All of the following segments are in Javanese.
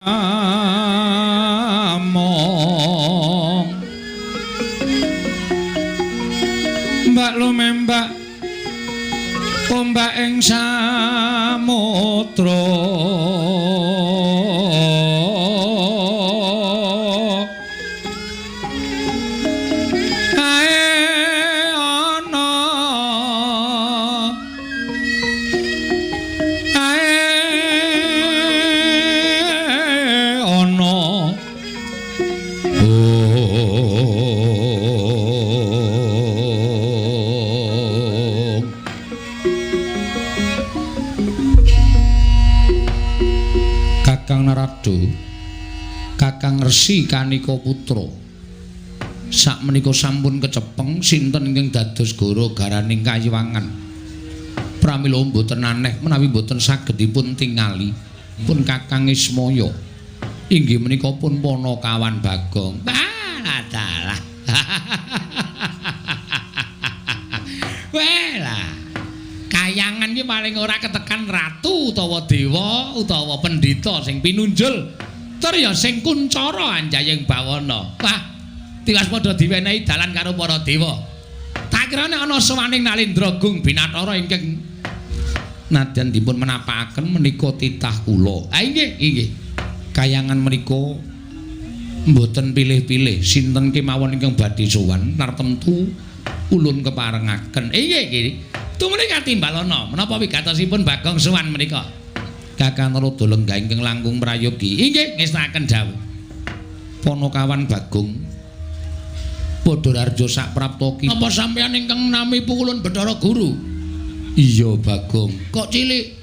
among mbak lumembak ombak ing samudra Kakang Resi Kanika Putra sakmenika sampun kecepeng sinten ingkang dados goro garaning Kayiwangan pramila mboten aneh menawi mboten saged dipun tingali pun Kakang Ismaya inggih menika pun Panakawan Bagong dalah wela Kayangan iki paling ora ketekan ratu utawa dewa utawa pendhita sing pinunjul tur ya sing kuncara anjaying bawana. Wah, tiwas padha diwenehi dalan karo para dewa. Tak kira nek ana sawaning Nalendragung Binathara ingkang nadyan dipun menapakaken menika titah kula. Ha inggih. Kayangan menika mboten pilih-pilih sinten kemawon ingkang badhe sowan nartemtu ulun keparengaken. Inggih. Tumrap katimbalana menapa wigatosipun Bagong sowan menika? Kakang Rada lenggah ingkang langkung prayogi. Inggih ngestakaken dawuh. Panakawan Bagong padha raja sak prapta kita. Napa sampeyan ingkang nami Pukulun Bathara Guru? Iya Bagong. Kok cilik?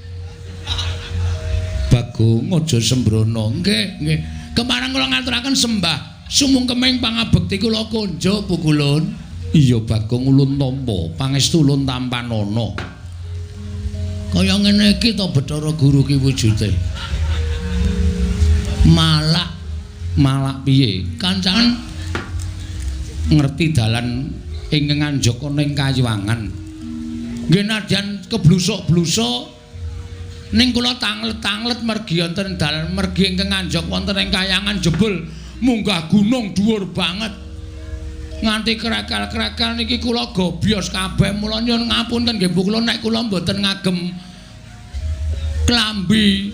Bagong aja sembrono. Nggih. Kemarang kula ngaturaken sembah sumungkeming pangabekti kula konja Pukulun. Iya Bagong ulun tampa pangestu ulun tampanana. Kaya ngene iki to Bathara Guru ki wujude. Malak piye? Kancan ngerti dalan ingkang anjaka ning Kayiwangan. Nggih nadyan keblusuk-blusuk ning kula tanglet-tanglet mergi wonten dalan mergi ingkang anjak wonten ing Kayangan jebul munggah gunung dhuwur banget. Nganti krekel-krekel niki kula gobyos kabeh mula nyuwun ngapunten nggih Bu kula nek kula mboten ngagem klambi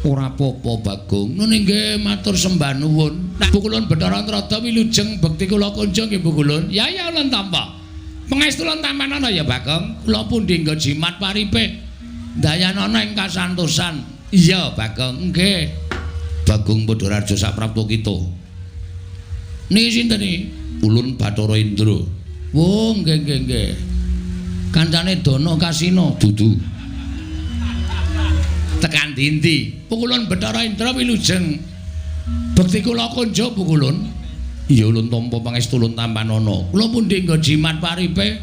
ora apa-apa Bagong. Nune nggih matur sembah nuwun. Nek Bu kula Bathara Antrada wilujeng bekti kula kunjung nggih Bu kula. Ya ulun tampa. Pangestu lan tampanana ya Bagong. Kula pundi nggo jimat paripe dayanana ing kasantosan. Iya Bagong nggih. Bagong Padaraja sak prapta kita. Niki sinten iki? Ulun Bathara Indra. Oh, nggih. Kancane Dana Kasina dudu. Tekan dindi. Pukulun Bathara Indra wilujeng bekti kula konja Pukulun. Ya ulun tampa pangestu ulun tampanana. Kula pundi nggo jimat paripe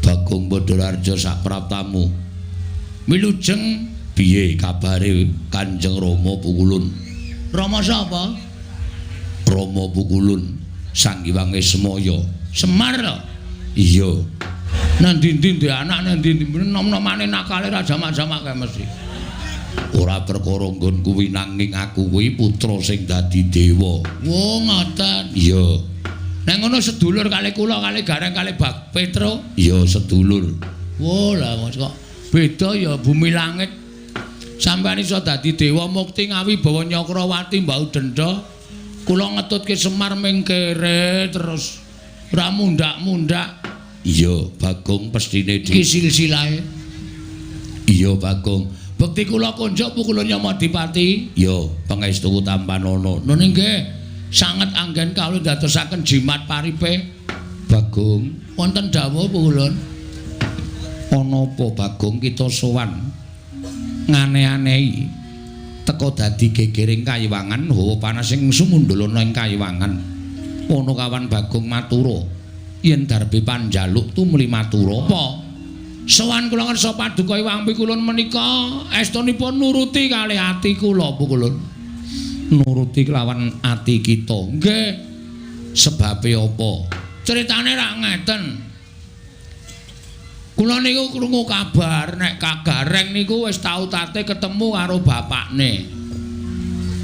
Bagong Padaraja sak praptamu. Wilujeng piye kabare Kanjeng Rama Pukulun? Rama sapa? Rama Pukulun. Sang Hyang Ismaya. Semar lho. Iya. Nang ndi-ndi ndek anak nang ndi nom-nomane nakale ra jamak-jamak kae mesti. Ora perkara nggon kuwi nanging aku kuwi putra sing dadi dewa. Oh, ngoten. Iya. Nek ngono sedulur kali kula kali Gareng kali Bak Petro. Iya, sedulur. Oh, lah kok beda ya bumi langit. Sampeyan iso dadi dewa mukti ngawi bawa Nyakrawati mbau denda. Kula ngetutke Semar ming kere terus ora mundak-mundak. Iya, Bagong pestine iki silsilahe. Iya, Bagong. Bekti kula konjak Pukulun Yamadipati. Iya, pangestu tampanana. Nune nggih, sanget anggen kawula dadosaken jimat paripe Bagong. Wonten dawuh Pukulun. Ana apa Bagong kita sowan ngane-anehi teka dadi gegering Kayiwangan hawa panas sing sumundala ing Kayiwangan. Panakawan Bagong matura yen darbe panjaluk tumuli matura apa sowan kula ngersa paduka Hyang Pikulun menika estunipun nuruti kalih ati kula Pukulun. Nuruti kelawan ati kita. Nggih. Sebabe apa? Critane ra ngeten. Kula niku krungu kabar nek Kak Gareng niku wis tau tate ketemu karo bapakne.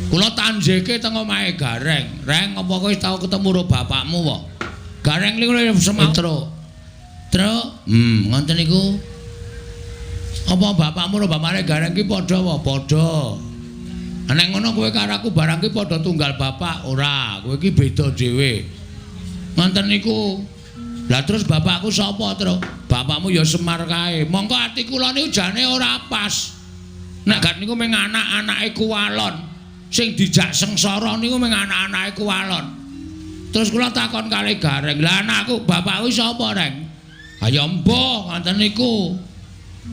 Kula tanjeke teng omahe Gareng. Reng apa kowe wis tau ketemu karo bapakmu apa? Gareng niku sematro. Ngoten niku. Apa bapakmu karo bapakne Gareng ki padha apa? Padha. Nek ngono kowe karo aku barang ki padha tunggal bapak, ora. Kowe ki beda dhewe. Ngoten niku. Lah terus bapakku sapa, Tru? Bapakmu ya Semar kae. Monggo ati kula niku jane ora pas. Nek gak niku mung anak-anake Kuwalon. Sing dijak sengsara niku mung anak-anake Kuwalon. Terus kula takon kalih Gareng, "Lah anakku, bapakku sapa, Reng?" "Ayo mbah, ngoten niku.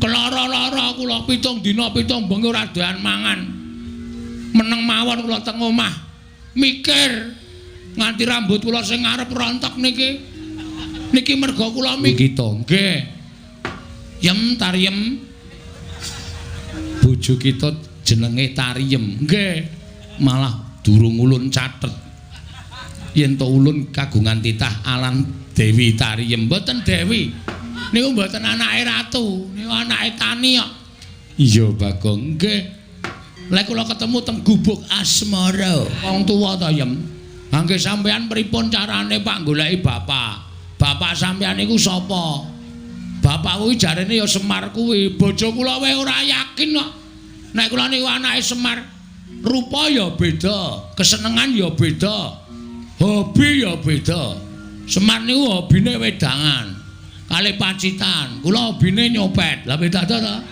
Kelara-lara kula 7 dina 7 bengi ora doyan mangan. Meneng mawon kula teng omah mikir nganti rambut kula sing ngarep rontok niki. Niki merga kula mikir to, nggih. Yem Tariem. Bojo kita jenenge Tariem. Nggih. Malah durung ulun catet. Yen to ulun kagungan titah Alan Dewi Tariem, mboten Dewi. Niku mboten anake ratu, niku anake tani kok. Iya, Bagong. Nggih. Lek kula ketemu teng Gubuk Asmara, wong tuwa ta, Yem. Nggih sampean pripun carane Pak goleki bapak? Bapak sampean niku sapa? Bapak kuwi jarene ya Semar kuwi. Bojo kula wae ora yakin kok. Nek kula niku anake Semar, rupa ya beda, kesenengan ya beda, hobi ya beda. Semar niku hobine wedangan, kalih pacitan. Kula hobine nyopet. Lah beda ta?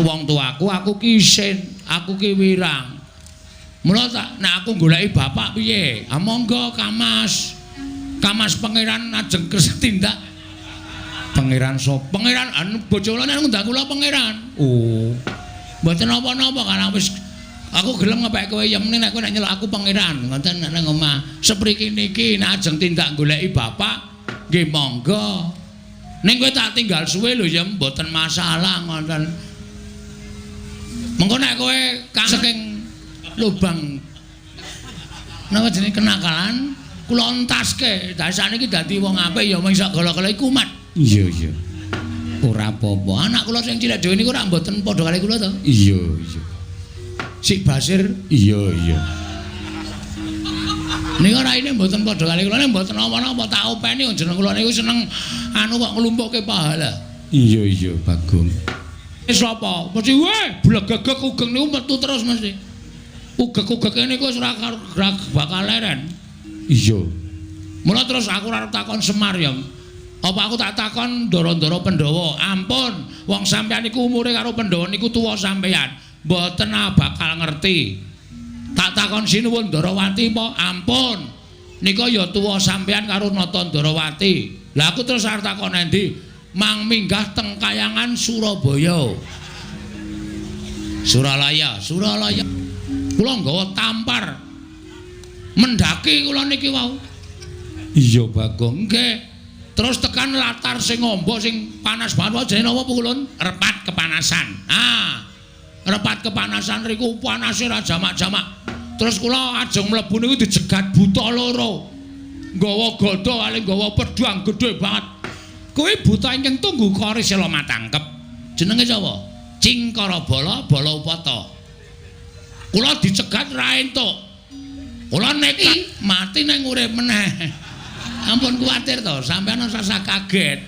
Wong tuaku aku ki isin, aku ki wirang. Mula tak nek aku goleki bapak piye? Ah monggo Kamas pangeran ajeng kesetindak. Pangeran sapa? Pangeran bojo kula nek ngundang kula pangeran. Oh. Mboten napa-napa karena wis aku gelem ngepek kowe Yemne nek kowe nek nyeluk aku pangeran. Ngoten nek nang omah. Sepriki niki nek ajeng tindak goleki bapak, nggih monggo. Ning kowe tak tinggal suwe lho Yem, mboten masalah ngoten. Mengko nek kowe saking lubang napa jenenge kenakalan kula entaske, dasane iki dadi wong apik ya mung iso golo-golo kumat. Iya. Ora apa-apa. Anak kula sing cilik dhewe niku ora mboten padha kali kula to? Iya. Sik Basir, iya. Niku ora ini mboten padha kali kula, nek mboten apa-apa tak openi jeneng kula niku seneng anu kok nglumpukke pahala. Iya, Bagong. Sapa? Mesti blegegek ugeng niku metu terus mesti. Ugek-ugeke niku wis ora bakal leren. Iya. Mula terus aku arep takon Semar ya. Apa aku tak takon Ndara-ndara Pandhawa? Ampun, wong sampeyan niku umure karo Pandhawa niku tuwa sampeyan. Mboten bakal ngerti. Tak takon Sinuwun Ndarawati apa? Ampun. Nika ya tuwa sampeyan karo Nata Ndarawati. Lah aku terus arep takon endi? Mang minggah teng Kayangan Surabaya. Suralaya. Kula nggawa tampar. Mendaki kula niki wau. Iya, Bagong. Nggih. Terus tekan latar sing ngombo sing panas banget jenenge napa Kulun? Repat kepanasan. Repat kepanasan riku panase ra jamak-jamak. Terus kula ajeng mlebu niku dijegat buta loro. Nggawa gada kali nggawa pedhang gedhe banget. Kowe buta ingkang tunggu kari sela matangkep. Jenenge sapa? Cingkara Bala Upata. Kula dicegat ra entuk. Kula nekat mati nang urip meneh. Ampun kuwatir to, sampeyan ora usah kaget.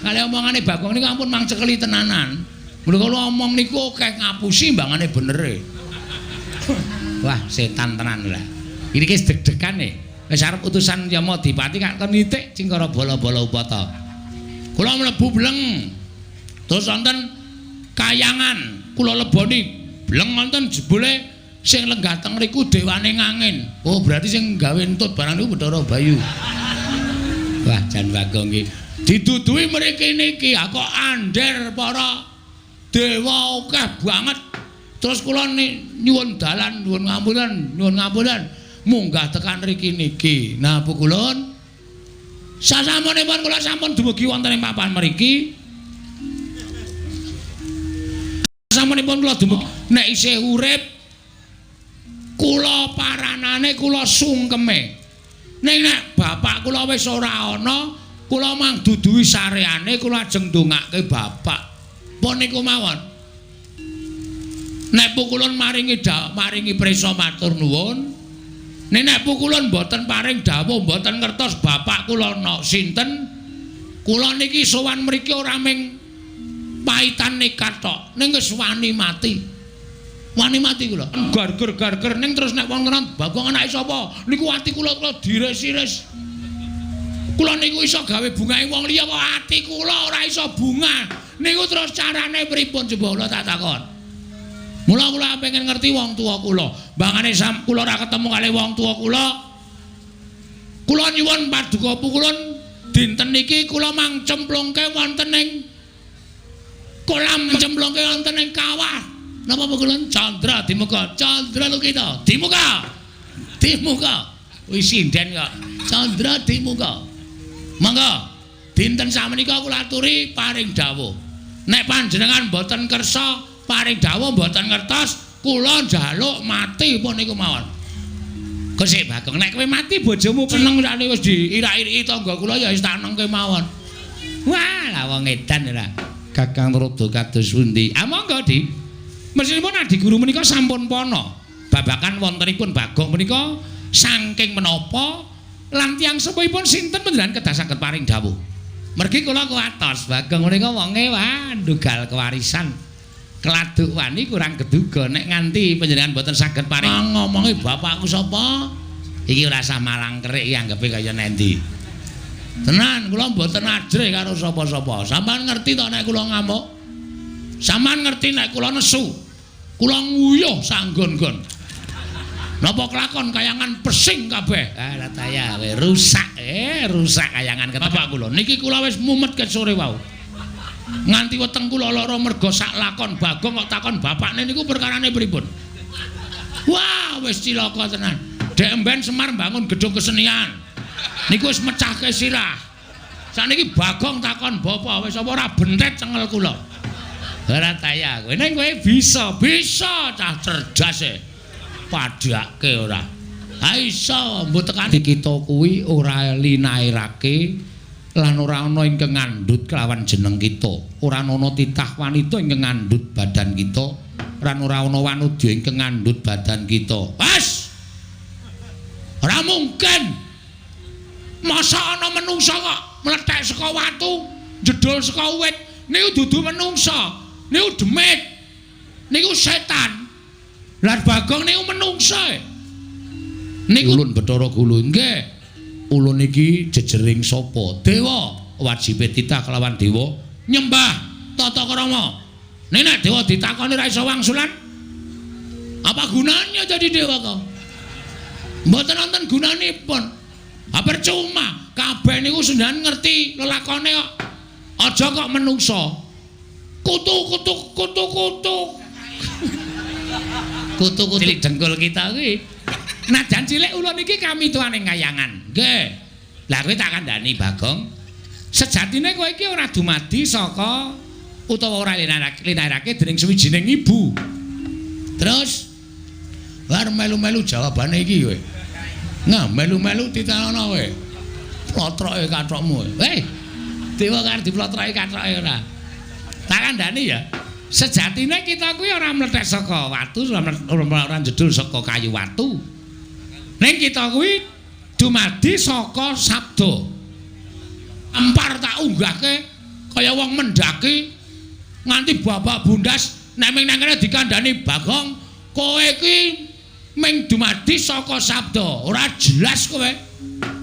Kali omongane Bagong niku ampun mangcekeli tenanan. Mula kula omong niku akeh ngapusi mbangane benere. Wah, setan tenan lah. Iki wis deg-degan e. Wis arep utusan Yama Dipati kak kon nitik Cingkara Bala Upata. Kula mlebu bleng. Terus wonten Kayangan, kula leboni bleng wonten jebule sing lenggah teng riku dewane ngangin. Oh, berarti sing gawe entut barang niku Bathara Bayu. Wah, jan Bagong iki diduduhi mriki niki kok andher para dewa akeh banget. Terus kula nyuwun dalan, nyuwun ngapunten munggah tekan mriki niki. Nah, Bu Kulun sasampunipun kula sampun dumugi wonten ing papan mriki. Sasampunipun kula dumugi nek isih urip kula paranane kula sungkeme. Ning nek bapak kula wis ora ana, kula mang duduhi sareane kula ajeng ndongake bapak. Pun niku mawon. Nek pukulun maringi prisa matur nuwun. Nek pukulun mboten paring dawuh mboten ngertos bapak kula sinten. Kula niki sowan mriki ora ming paitan nekat tok, ning wis wani mati. Wani mati kula. Garger ning terus nek wong tenan Bagong anake sapa? Niku ati kula diris-iris. Kula niku iso gawe bungahe wong liya kok ati kula ora iso bunga. Niku terus carane pripun coba kula tak takon. Mula kula pengen ngerti wong tuwa kula. Bangane kula ora ketemu kali wong tuwa kula. Kula nyuwun paduka pukulun dinten niki kula mang cemplungke wonten ing kolam, cemplungke wonten ing kawah. Napa pukulun? Candra dimuka. Candra Lukita dimuka. Dimuka. Wis sinden kok. Candra dimuka. Mangga dinten samenika kula aturi paring dawuh. Nek panjenengan boten kersa paring dawuh mboten ngertos, kula njaluk mati pun niku mawon. Gusik Bagong, nek kowe mati bojomu seneng sakne wis diirak-iriki tangga kula ya wis tak nengke mawon. Wah, lah wong edan ora. Kakang Rada kados pundi? Ah monggo, Di. Mesinipun Adi Guru menika sampun pono. Babakan wontenipun Bagong menika saking menapa lan tiyang sepuhipun sinten panjenengan kedah saged paring dawuh. Mergi kula kuwatos, Bagong menika wonge wah ndugal kewarisan. Keladuk wani kurang keduga nek nganti panjenengan boten saged paring ngomongi bapakku sapa iki ora usah malang kerik anggepe kaya nendi tenan kula boten ajre karo sapa-sapa sampean ngerti to nek kula ngamuk sampean ngerti nek kula nesu kula nguyuh sanggon-gon napa kelakon kayangan pesing kabeh ah taya rusak kayangan ketepak kula niki kula wis mumet ke sore wau nganti weteng kula lara merga sak lakon Bagong kok takon bapakne niku perkarane pripun. Wah, wis cilaka tenan. Dek emben Semar bangun gedung kesenian. Niku wis mecahke sirah. Saniki Bagong takon bapa wis apa ora bentet cengel kula. Ora taya kowe ning kowe bisa cah cerdas e. Padhake ora. Ha iso mbok tekani kita kuwi ora linairake lan ora ana ingkang ngandhut kelawan jeneng kita. Ora ana titah wanita ingkang ngandhut badan kita, lan ora ana wanudya ingkang ngandhut badan kita. Pas. Ora mungkin. Masa ana menungsa kok mlethek saka watu, jedul saka wit. Niku dudu menungsa. Niku demit. Niku setan. Lan Bagong niku menungsa. Niku ulun Bathara Gulu nggih. Ulun iki jejering sapa? Dewa. Wajibe titah kelawan dewa nyembah tata krama. Nek dewa ditakoni ra iso wangsulan, apa gunanya jadi dewa kok? Mboten wonten gunanipun. Ha percuma, kabeh niku sendan ngerti lelakone kok. Aja kok menungsa. Kutu-kutu. Kutu-kutu cilik dengkul kita kuwi. Najan cilik ulun iki kami tuane kayangan. Nggih. Lah kowe tak kandhani Bagong. Sejatine kowe iki ora dumadi saka utawa ora linairake dening suwijining ibu. Terus war melu-melu jawabane iki kowe. Nah, melu-melu ditanono kowe. Plotroke kathokmu. Hei. Dewa karo diplotroke kathoke ora. Tak kandhani ya. Sejatine kita kuwi ora mlethek saka watu, ora jedul saka kayu watu. Ning kita kuwi dumadi saka sabda. Empar tak unggahke kaya wong mendaki nganti babak bundas nek ming nang kene dikandhani Bagong, kowe iki ming dumadi saka sabda. Ora jelas kowe.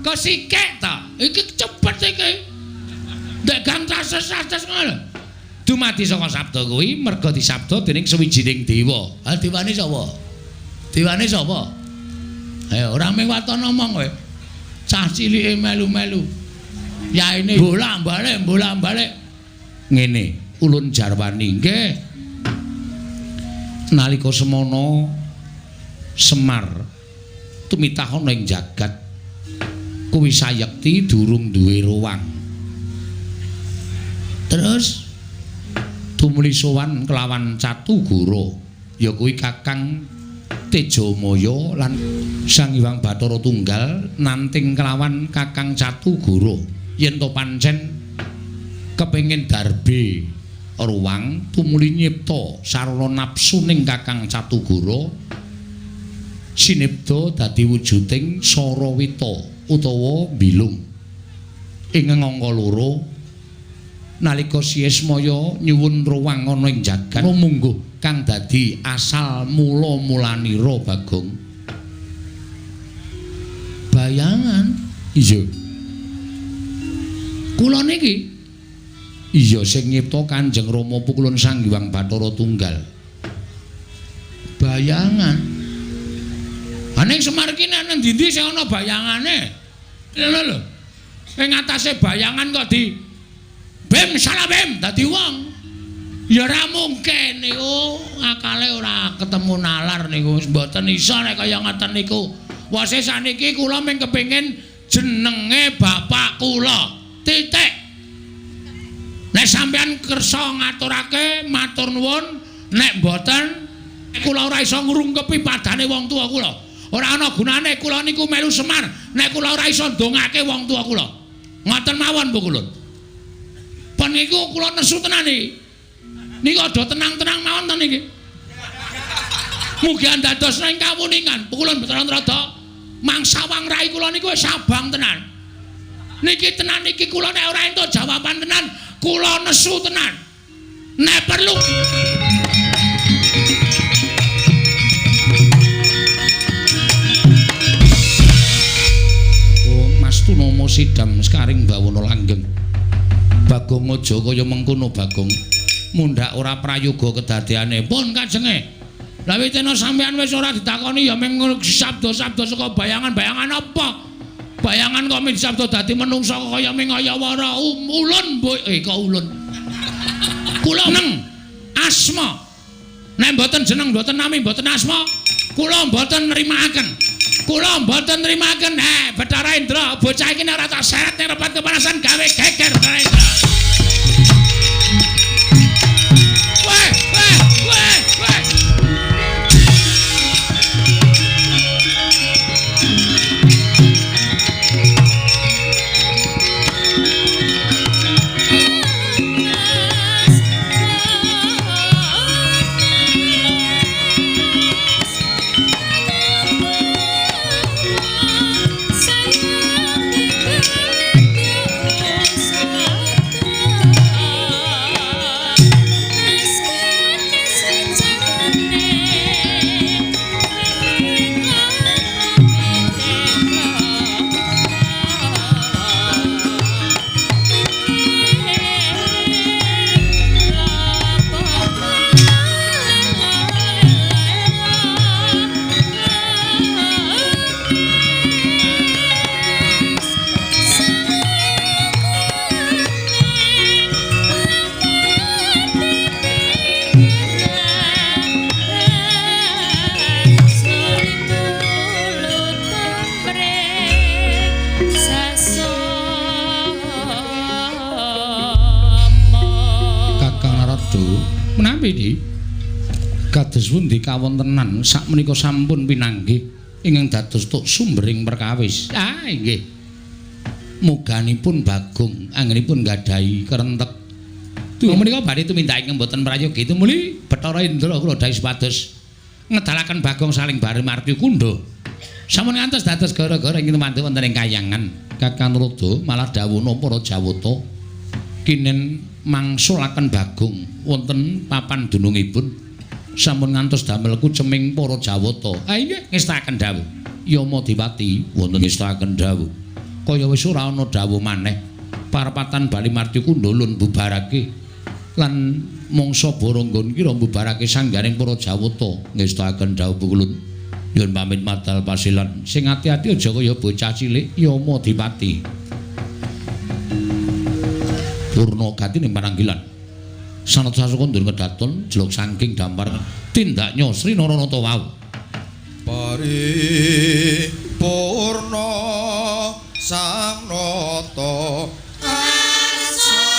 Kesikek ta? Iki cepet iki. Ndek gang tases-tases ngono. Dumadi saka sabda kuwi merga disabda dening sawijining dewa. Ha dewane sapa? Dewane sapa? Ayo ora mung waton omong kowe. Cah cilike melu-melu. Yaine bolak-balik. Ngene, ulun jarwani nggih. Nalika semana Semar tumitah ana ing jagat kuwi sayekti durung duwe ruwang. Terus tumuli sowan kelawan Catugara ya kuwi Kakang Tejamaya lan Sang Hyang Bathara Tunggal nanting kelawan Kakang Catugara yen to pancen kepengin darbe ruwang tumuli nyipta sarana napsuning Kakang Catugara sinipta dadi wujuding Sarawita utawa bilung ing angka loro nalika Siesmaya nyuwun ruwang ana ing jagat mungguh kang dadi asal mula-mulanira Bagong bayangan iya kula niki iya sing nyipta Kanjeng Rama Pukulun Sanghyang Bathara Tunggal bayangan aning Semar ki nang ndi sing ana bayangane lho lho ing atase bayangan kok di bem salah bem dadi wong ya ora mungkin niku akale ora ketemu nalar niku mboten iso nek kaya ngoten niku wase saniki kula mung kepengin jenenge bapak kula titik nek sampean kersa ngaturake matur nuwun nek mboten kula ora iso ngrungkepi padane wong tuwa kula ora ana gunane kula niku melu Semar nek kula ora iso ndongake wong tuwa kula ngoten mawon Bu Kulun pun niku kula nesu tenan iki niku aja tenang-tenang mawon to niki mugi dados ing kawuningan Bu Kulun Bathara mangsawang rai kula niku wis abang tenan niki tenan niki kula nek ora entuk jawaban tenan kula nesu tenan nek perlu Tunama sidam sekaring bawana langgeng Bagong aja kaya mengkono Bagong mundhak ora prayoga kedadeane pun kajenge lha witena sampean wis ora ditakoni ya mung sabda-sabda saka bayangan-bayangan apa bayangan kok min sabda dadi menungsa kaya ming ayawara ulun kok ulun kula neng asma nek mboten jeneng mboten nami mboten asma kula mboten nrimakaken kula mboten nrimaken Bathara Indra bocah iki nek ora tak seret ning repat kepanasan gawe geger Bathara Indra weh kados pundi kawontenan sakmenika sampun pinanggih ingkang dados tuk sumbering perkawis nggih muganipun Bagong anggenipun nggadahi kerentek menika badhe tumindak ingkang boten prayogi tumuli Bathara Indra kula dawuh supados ngedalaken Bagong saling bareng Marti Kundha sampun ngantos dados gara-gara ingkang mantu wonten ing kayangan Kakang Rada malah dawuhna para Jawata kinen mangsulaken Bagong wonten papan dunungipun sampun ngantos damel kuceming para Jawata. Nggih ngestaken dawuh. Yama Dewati wonten ngestaken dawuh. Kaya wis ora ana dawuh maneh. Parapatan Bali Marti Kundha lun bubarake lan mangsa Baranggon kira bubarake sanggaring para Jawata. Ngestaken dawuh Pukulun. Nyuwun pamit madal pasilan. Sing ati-ati aja kaya bocah cilik Yama Dewati. Purna gati ning pananggilan. Sanad sasundur ngedaton jeluk saking dampar tindaknya Sri Naranata wau paripurna sang nata Sang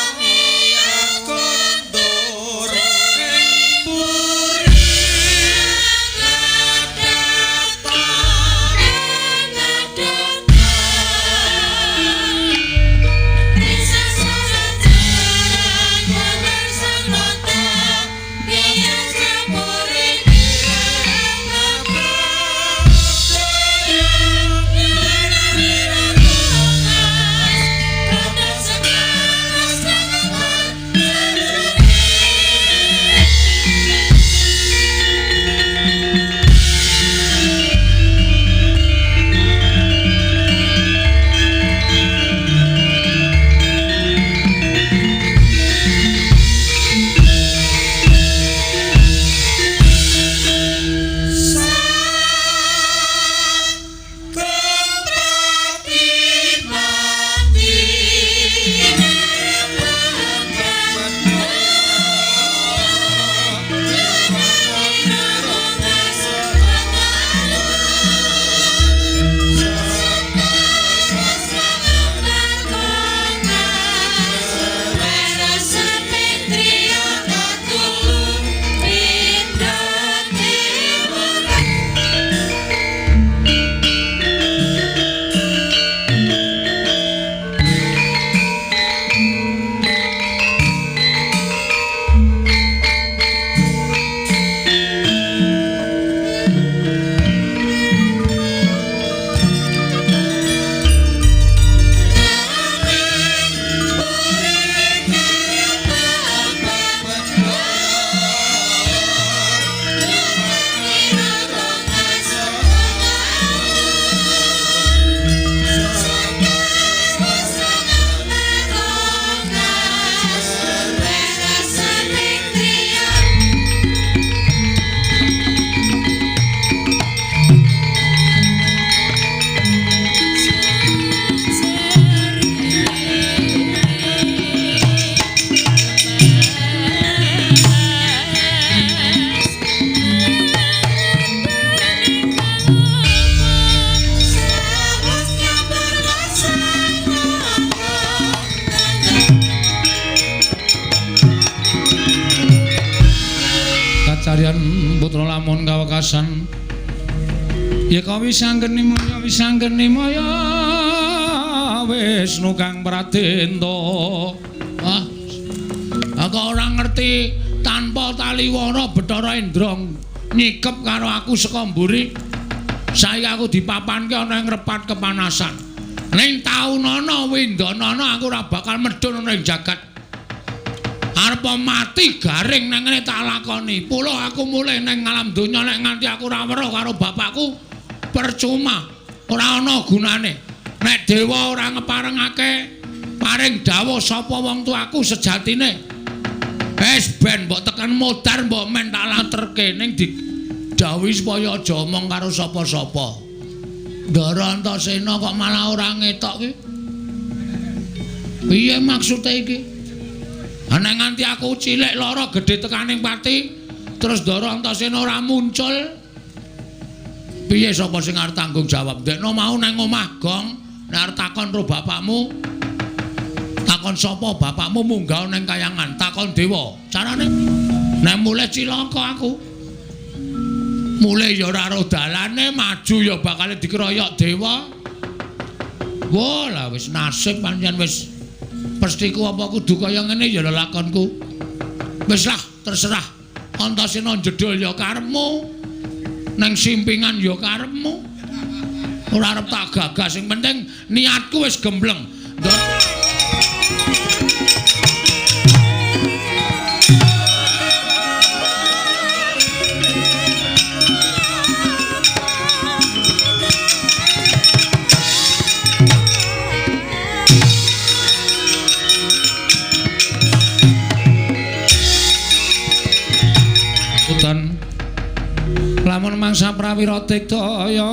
putra lamun kawekasan yeka wisanggeni maya Wisnu kang pradenta. Wah, aku ora ngerti tanpa taliwona Bathara Indra nyikep karo aku saka mburi. Saiki aku dipapanke ana ing repat kepanasan. Ning taun ana windanana aku ora bakal medhun ana ing jagat. Arep mati garing nang ngene tak lakoni. Pula aku mulih ning alam donya nek nganti aku ora weruh karo bapakku percuma. Ora ana gunane. Nek dewa ora ngeparengake paring dawuh sapa wong tuaku sejatine. Wis ben mbok tekan modar mbok men tak laterke ning didhawuhi supaya aja omong karo sapa-sapa. Ndara Antasena kok malah ora ngetok ki. Piye maksude iki? Ana nganti aku cilik lara gedhe tekaning pati terus Ndara Antasena ora muncul. Piye sapa sing arep tanggung jawab? Ndekno mau nang omah gong nek arep takon ro bapakmu. Takon sapa bapakmu munggah ning kayangan, takon dewa. Carane nek mulih cilaka aku. Mulih ya ora ro dalane, maju ya bakal dikeroyok dewa. Wah, lah wis nasib pancen wis pestiku apa kudu kaya ngene ya lakonku. Wis lah, terserah. Antasena jedul ya karepmu. Nang simpingan ya karepmu. Ora arep tak gagas, sing penting niatku wis gembleng. Lamun mangsa prawira digdaya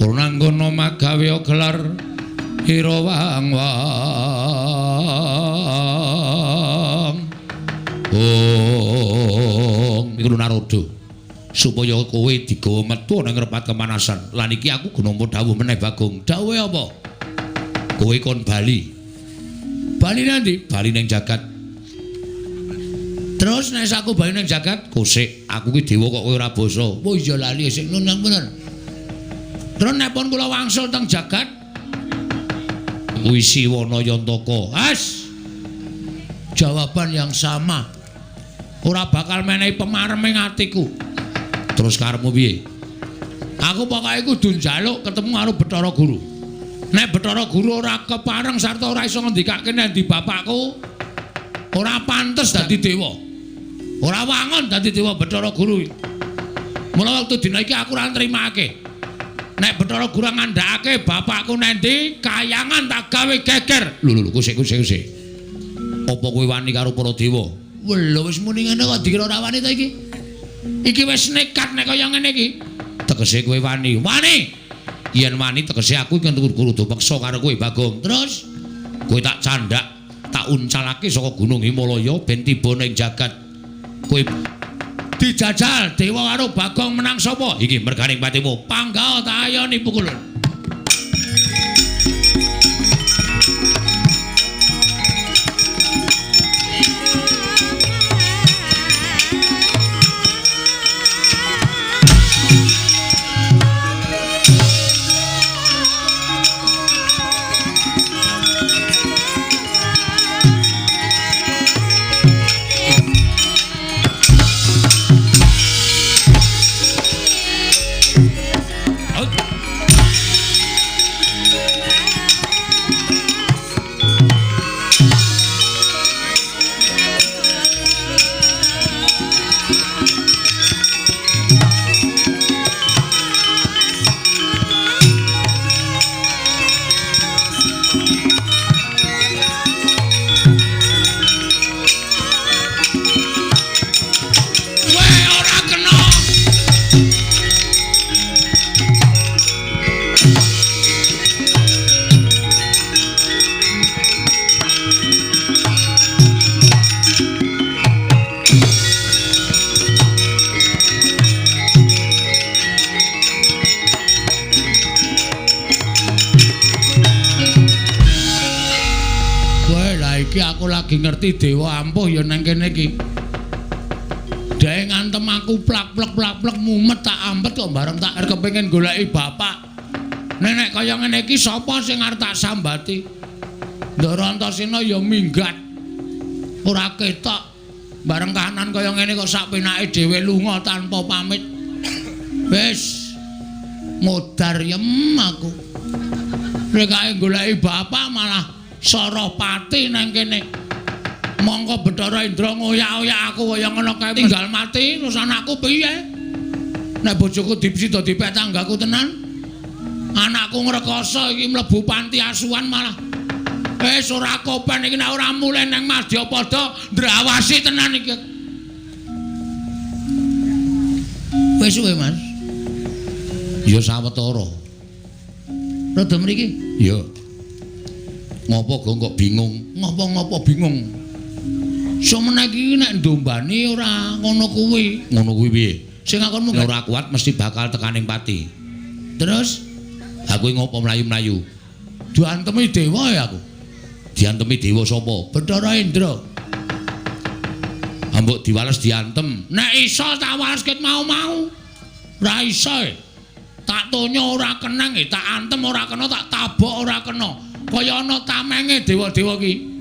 Purnanggana magawe gelar Hirawang iku Narada supaya kowe digawa metu nang repat kemanasan. Lan iki aku gunung dawuh meneh Bagong. Dawuhe apa? Kowe kon bali. Bali nanti? Bali ning jagat. Terus nek aku bali ning jagat, kosik aku ki dewa kok kowe ora basa. Oh iya lali sik nunang bener. Terus nek pun kula wangsul teng jagat, kuwi Siwana Yantaka. As. Jawaban yang sama. Ora bakal menehi pemareming atiku. Terus karepmu piye? Aku pokoke kudu njaluk ketemu karo Bathara Guru. Nek Bathara Guru ora kepareng sarta ora iso ngendikake nendi bapakku, ora pantes dadi dewa. Ora wangun dadi dewa Bathara Guru. Mula wektu dina iki aku ora nrimake. Nek Bathara Guru ngandhakake bapakku nendi, kayangan tak gawe geger. Lho kusik. Apa kowe wani karo para dewa? Lho wis muni ngene kok dikira ora wani ta iki? Iki wis nekat nek kaya ngene iki. Tegese kowe wani. Wani. Yen wani tegese aku iki kudu peksa karo kowe Bagong. Terus kowe tak candhak, tak uncalake saka Gunung Himalaya ben tiba ning jagat. Kowe dijajal dewa karo Bagong menang sapa? Iki merganing patimu. Panggawa tak ayoni pukulun. Lah iki aku lagi ngerti dewa ampuh ya nang kene iki. Dhewe ngantem aku plak-plek mumet tak ampet kok bareng tak kepengin goleki bapak. Nenek kaya ngene iki sapa sing arep tak sambati? Ndara Antasena ya minggat. Ora ketok. Bareng kahanan kaya ngene kok sak penake dhewe lunga tanpa pamit. Wis modar yem aku. Nek kae goleki bapak malah Sarapati nang kene. Mongko Bathara Indra ngoyak-oyak aku kaya ngono kae tinggal mati terus anakku piye? Nek bojoku dipsida dipek tanggaku tenan. Anakku ngrekoso iki mlebu panti asuhan malah wis ora kopen iki nek ora mulih nang Madyapada ndrawasi tenan iki. Wis suwe, Mas. Ya sawetara. Rada mriki? Ya. Ngopo kok bingung? Ngopo bingung? Semene iki nek ndombani ora ngono kuwi. Ngono kuwi piye? Sing akonmu ora kuat mesti bakal tekaning pati. Terus aku ngopo mlayu-mlayu? Diantemi dewa ya aku. Diantemi dewa sapa? Bathara Indra. Ambok diwales diantem. Nek iso tak wales ket mau-mau. Ora iso. Tak tonyo ora keneng, tak antem ora kena, tak tabok ora kena. Kaya ana tamenge dewa-dewa ki.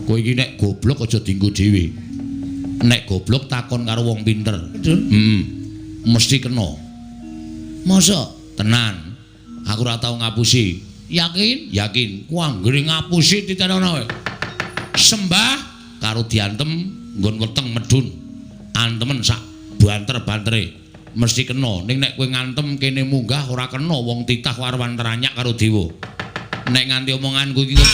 Kowe iki nek goblok aja dienggo dhewe. Nek goblok takon karo wong pinter. Mesti kena. Masa tenan. Aku ora tau ngapusi. Yakin? Yakin. Ku anggere ngapusi titenono wae. Sembah karo diantem nggon weteng medun. Antemen sak banter-bantere. Mesti kena. Ning nek kowe ngantem kene munggah ora kena wong titah warwan teranyak karo dewa. Nek nganti omonganku iki ngono.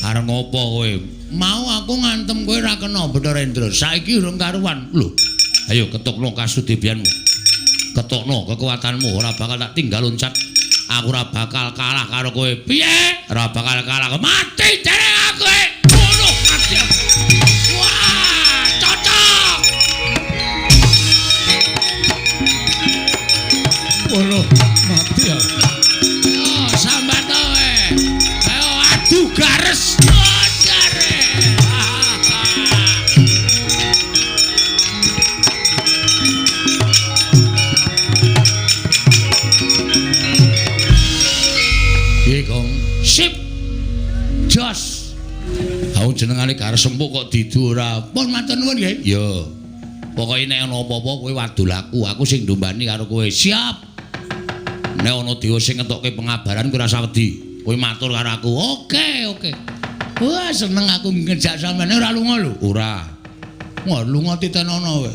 Arep ngopo kowe? Mau aku ngantem kowe ra kena Bathara Indra. Saiki urung karuan. Lho. Ayo ketukno kasudebianmu. Ketukno kekuatanmu ora bakal tak tinggal loncat. Aku ora bakal kalah karo kowe. Piye? Ora bakal kalah. Mati dereng aku. Bunuh mati. Wah, cocok. Bunuh mati ya. Yo sambat kowe. Ayo adu gares. Sip. Jos. Aku jenengane gares empuk kok didu ora. Pun matur nuwun nggih. Ya. Pokoke nek ana apa-apa kowe wadul aku sing ndombani karo kowe. Siap. Nek ana dewa sing ngentokke pengabaran kowe ora usah wedi. Kowe matur karo aku. Oke. Wah, seneng aku ngejak sampeyan ora lunga lho. Ora. Wah, lunga titenono kowe.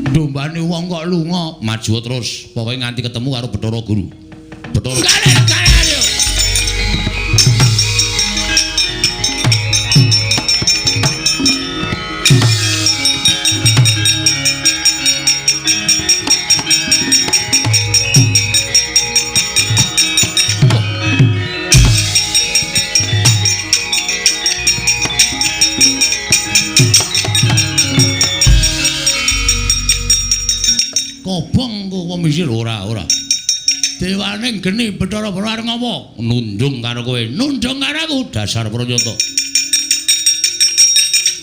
Ndombani wong kok lunga, maju terus. Pokoke nganti ketemu karo Bathara Guru. Bathara. Kobong ku pemisir ora. Dewaning geni Bathara arep ngopo? Nundung karo kowe. Nundung karo aku dasar Pranyata.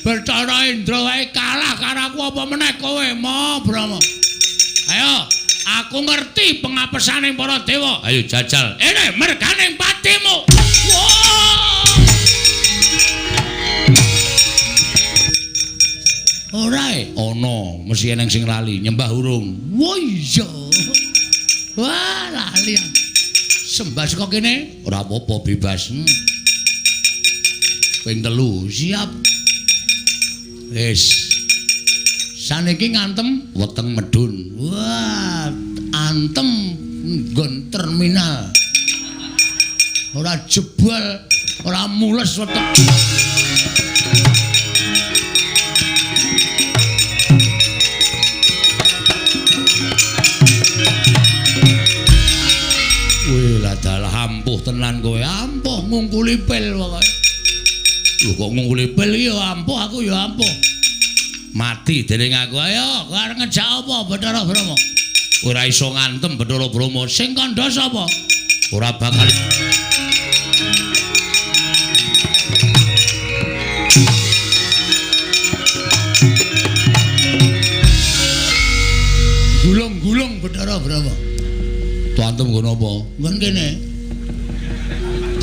Bathara Indra wae kalah karo aku apa meneh kowe, Mo Brama. Ayo, aku ngerti pengapesaning para dewa. Ayo jajal. Ene merganing patimu. Ora ana mesti eneng sing lali nyembah urung. Wah iya. Wah lali. Sembah saka kene ora apa-apa bebas. Ping 3 siap. Wis. Saniki ngantem weteng medun. Wah, antem nggon terminal. Ora jebol, ora mules weteng. ngungkuli pil pokoke. Lho kok ngungkuli pil iki ya ampuh aku ya ampuh. Mati dening aku. Ayo, kowe arep ngejak apa Bathara Brama? Ora iso ngantem Bathara Brama. Sing kandha sapa? Ora bakal gulung-gulung Bathara Brama. Tuantem nggon apa? Nggon kene.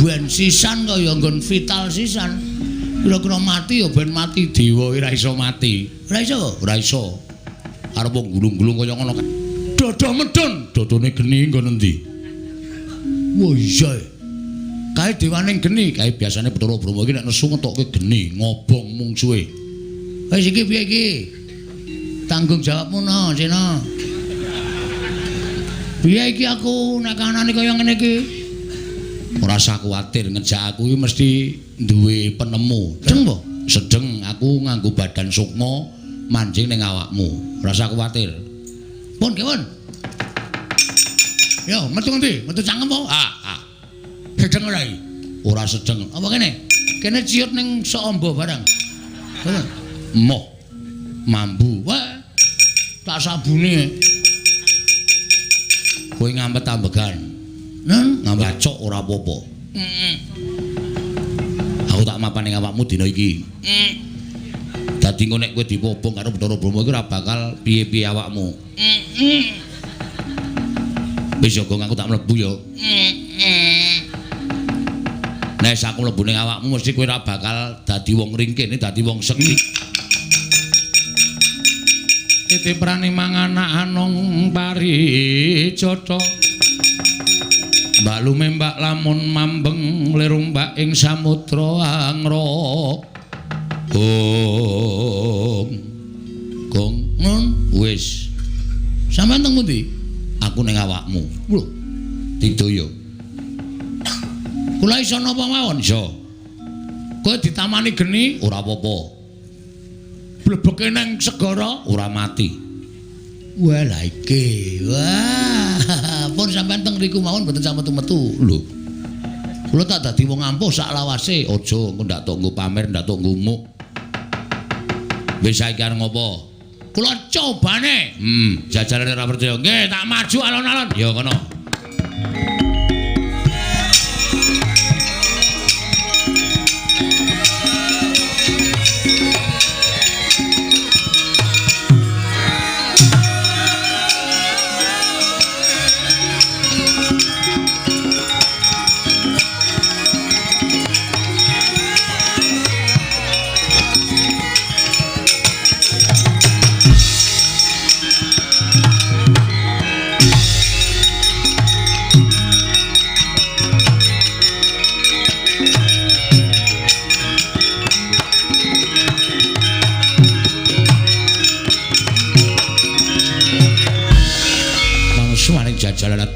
Ben sisan kaya nggon vital sisan. Kira-kira mati ya ben mati dewa ora iso mati. Ora iso? Ora iso. Arep wong gulung-gulung kaya ngono. Dada medun, dadane geni nggon endi? Wah iya. Kae dewaning geni, kae biasane Bathara Brama iki nek nesu ngetokke geni, ngobong mungsuhe. Wis iki piye iki? Tanggung jawabmu no, Sena. Piye iki aku nek kanane kaya ngene iki? Ora usah kuwatir, ngejak aku iki mesti duwe penemu. Sedeng po? Sedeng, aku nganggo badan sukma manjing ning awakmu. Ora usah kuwatir. Pun, Kewon. Yo, metu ngendi? Metu cangkem po? Sedeng ora iki? Ora sedeng. Apa kene? Kene ciut ning Soombo barang. Moh. Mambu. Wah. Tak sabune. Kowe ngampet ambegan. Ngampet cok ora apa-apa. Aku tak mapan ning awakmu dina iki. Dadi engko nek kowe dipobong karo Bathara Brama iki ora bakal piye-piye awakmu. Wis yo aku tak mlebu yo. Nek aku mlebu ning awakmu mesti kowe ora bakal dadi wong ringkene, dadi wong sekti. Titiprane manganak anong paricata. Mbak lume mbak lamun mambeng lirumbak ing samudra angra. Gong wis. Sampeyan teng pundi? Aku ning awakmu. Lho. Didaya. Kula iso napa mawon? Iso. Kowe ditamani geni ora apa-apa. Blebeke nang segara ora mati. Wah lha iki. Wah, pun sampean teng riku mawon mboten sampe metu. Lho. Kula tak dadi wong ampuh sak lawase, aja engko ndak tok nggo pamer, ndak tok ngumuk. Wis saiki arep ngopo? Kula cobane. Jajalane ora percaya. Nggih, tak maju alon-alon. Ya kono. Jalaran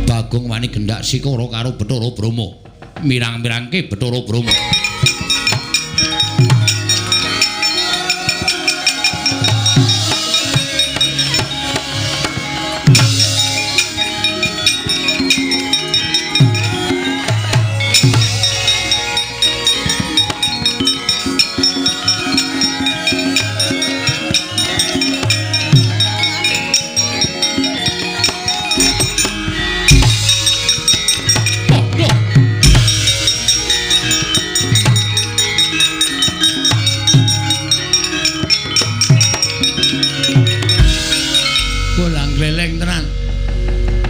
Bagong wani gendak sikara karo Bathara Brama mirang-mirangke Bathara Brama.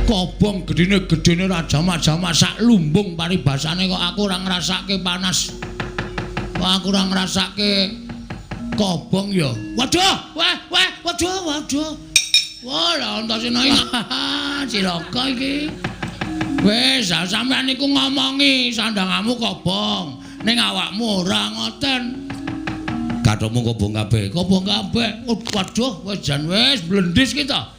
Kobong gedene raja-majama sak lumbung paribasane kok aku ora ngrasake panas. Kok aku ora ngrasake kobong ya. Waduh, waduh. Wah, lah Antasena iki. Cilaka iki. Wis, sampeyan niku ngomongi sandangamu kobong, ning awakmu ora ngoten. Kathokmu kobong kabeh. Kobong kabeh. Waduh, wis jan wis blendis kita.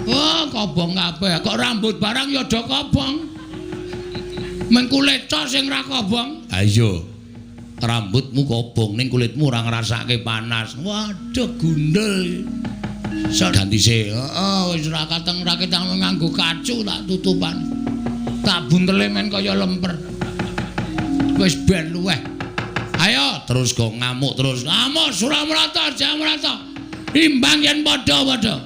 Oh, kobong kabeh. Kok rambut barang ya do kobong. Men kulit tok sing ra kobong. Ha iya. Rambutmu kobong ning kulitmu ora ngrasake panas. Waduh, gundul. Ganti sik. Heeh, wis ra kateng nganggo kacu tak tutupan. Tak buntele men kaya lemper. Wis ben luweh. Ayo terus go ngamuk terus. Ngamuk Suramrata, Jamrata. Imbang yen padha-padha.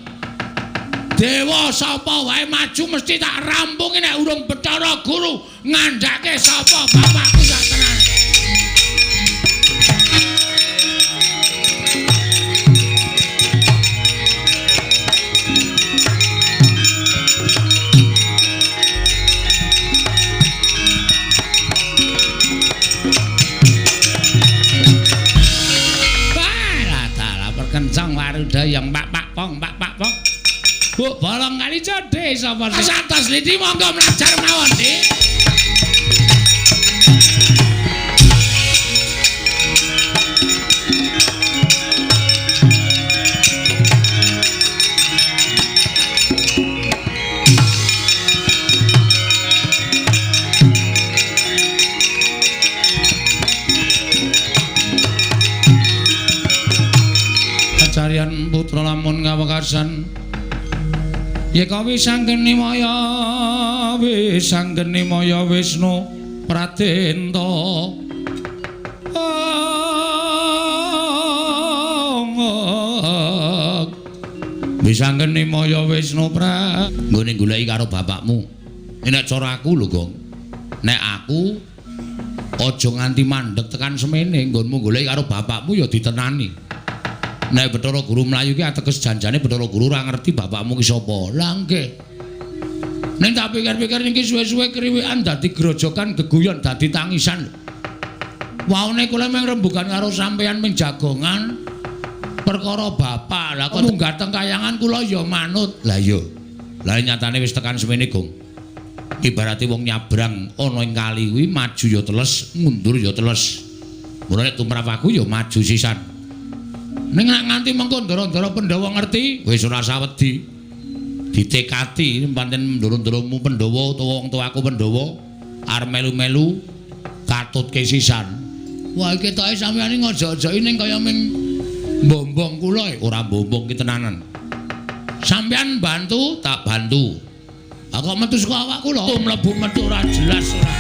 Dewa sapa wae maju mesti tak rampungi nek urung Bathara Guru ngandhake sapa bapakku sak tenan. Kencang waruda yang pak pong. Bu bolong kali code sapa sih? Atas lidi monggo mlajar mawon, Dik. Carian putra lamun ngawekasan yeka wisanggeni maya Wisnu Pratenta wisanggeni maya Wisnu nggone goleki karo bapakmu nek cara aku lho Gong nek aku aja nganti mandeg tekan semene nggonmu goleki karo bapakmu ya ditenani. Nek Bathara Guru mlayu ki ateges janjane Bathara Guru ora ngerti bapakmu ki sapa. Lah nggih. Ning tak pikir-pikir niki suwe-suwe kriwikan dadi grojokan geguyon dadi tangisan. Waune kula mung rembugan karo sampeyan ming jagongan perkara bapak. Lah kok munggah teng kayangan kula ya manut. Lah iya. Lah nyatane wis tekan semene, Gong. Ibarate wong nyabrang ana ing kali kuwi maju ya teles, mundur ya teles. Mula nek tumrap aku ya maju sisan. Ning nganti mengko ndara-ndara Pandhawa ngerti, wis ora sawedi. Ditekati pancen ndara-ndaramu Pandhawa utawa wong tuaku Pandhawa arep melu-melu katutke sisan. Wah iki ketoke sampeyan iki ngojo-ojoki ning kaya ming mbombong kula ora mbombong ki tenanan. Sampeyan bantu, tak bantu. Aku metu saka awakku lho, mlebu metu ora jelas ora.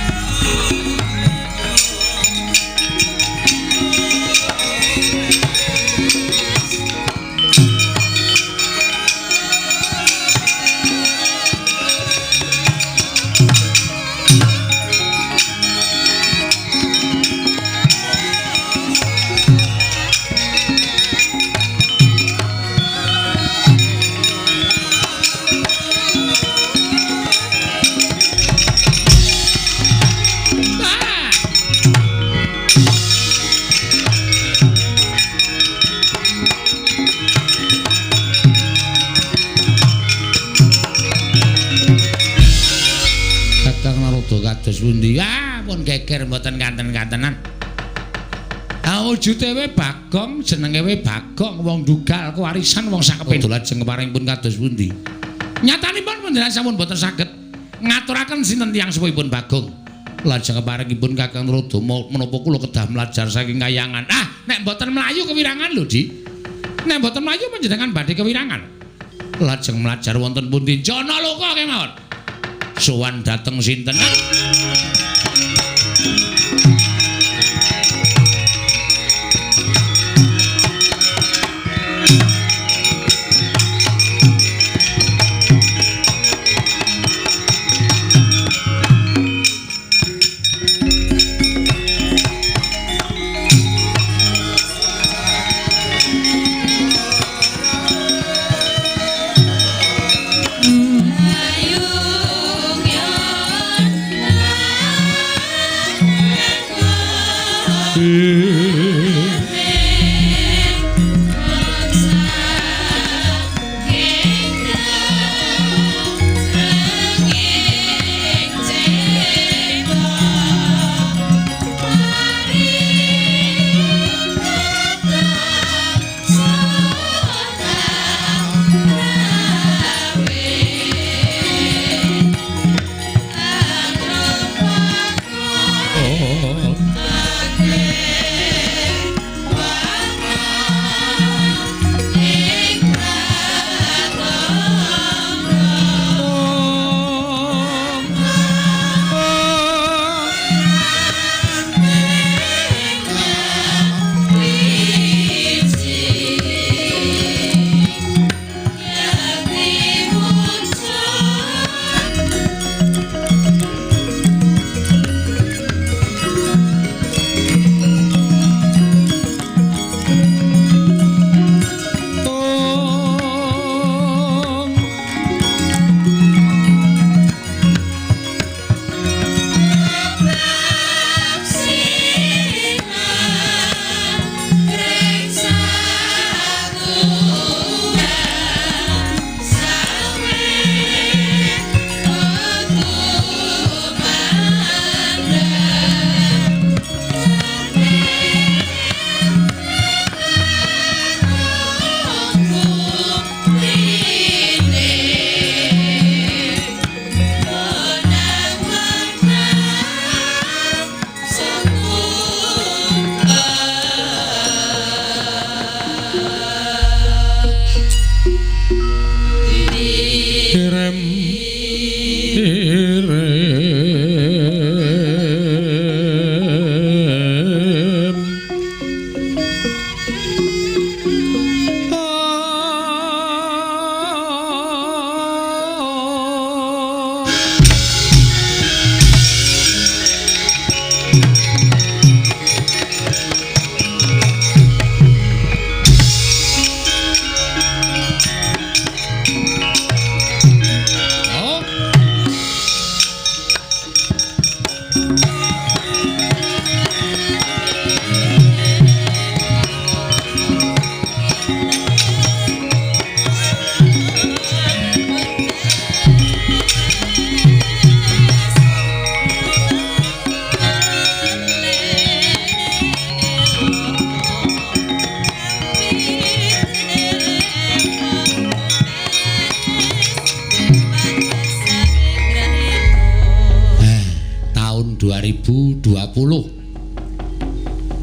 Kados pundi? Ah, pun geger mboten kanten-kantenan. Ah wujude we Bagong, jenenge we Bagong, wong dugal kewarisan wong sakeping. Lajeng keparingipun kados pundi? Nyatanipun panjenengan sampun boten saged ngaturaken sinten tiyang sepuhipun Bagong. Lajeng keparingipun Kakang Radama menapa kula kedah mlajar saking kayangan. Ah, nek mboten mlayu kewirangan lho, Dik. Nek mboten mlayu panjenengan badhe kewirangan. Lajeng mlajar wonten pundi? Jana Loka kemawon. Sowan dateng sinten? Ayung yon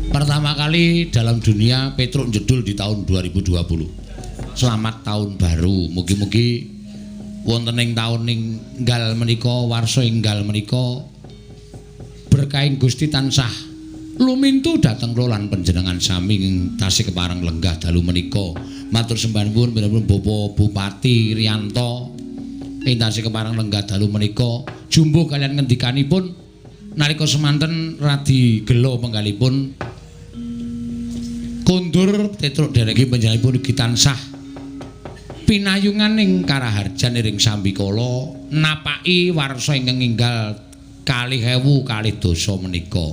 Pertama kali dalam dunia Petruk jedul di tahun 2020. Selamat tahun baru. Mugi-mugi wonten ing taun enggal menika warsa enggal menika berkahing Gusti tansah lumintu dhateng kula lan panjenengan sami ing tasih kepareng lenggah dalu menika. Matur sembah nuwun pinanipun Bapak Bupati Riyanto ing tasih kepareng lenggah dalu menika jumbuh kalian ngendikanipun nalika semanten radi gelo penggalipun kondur Petruk dereki panjenenganipun ugi tansah pinayungan ing karaharjan ing sambikala napaki warsa ingkang enggal 2000 kalih dasa menika.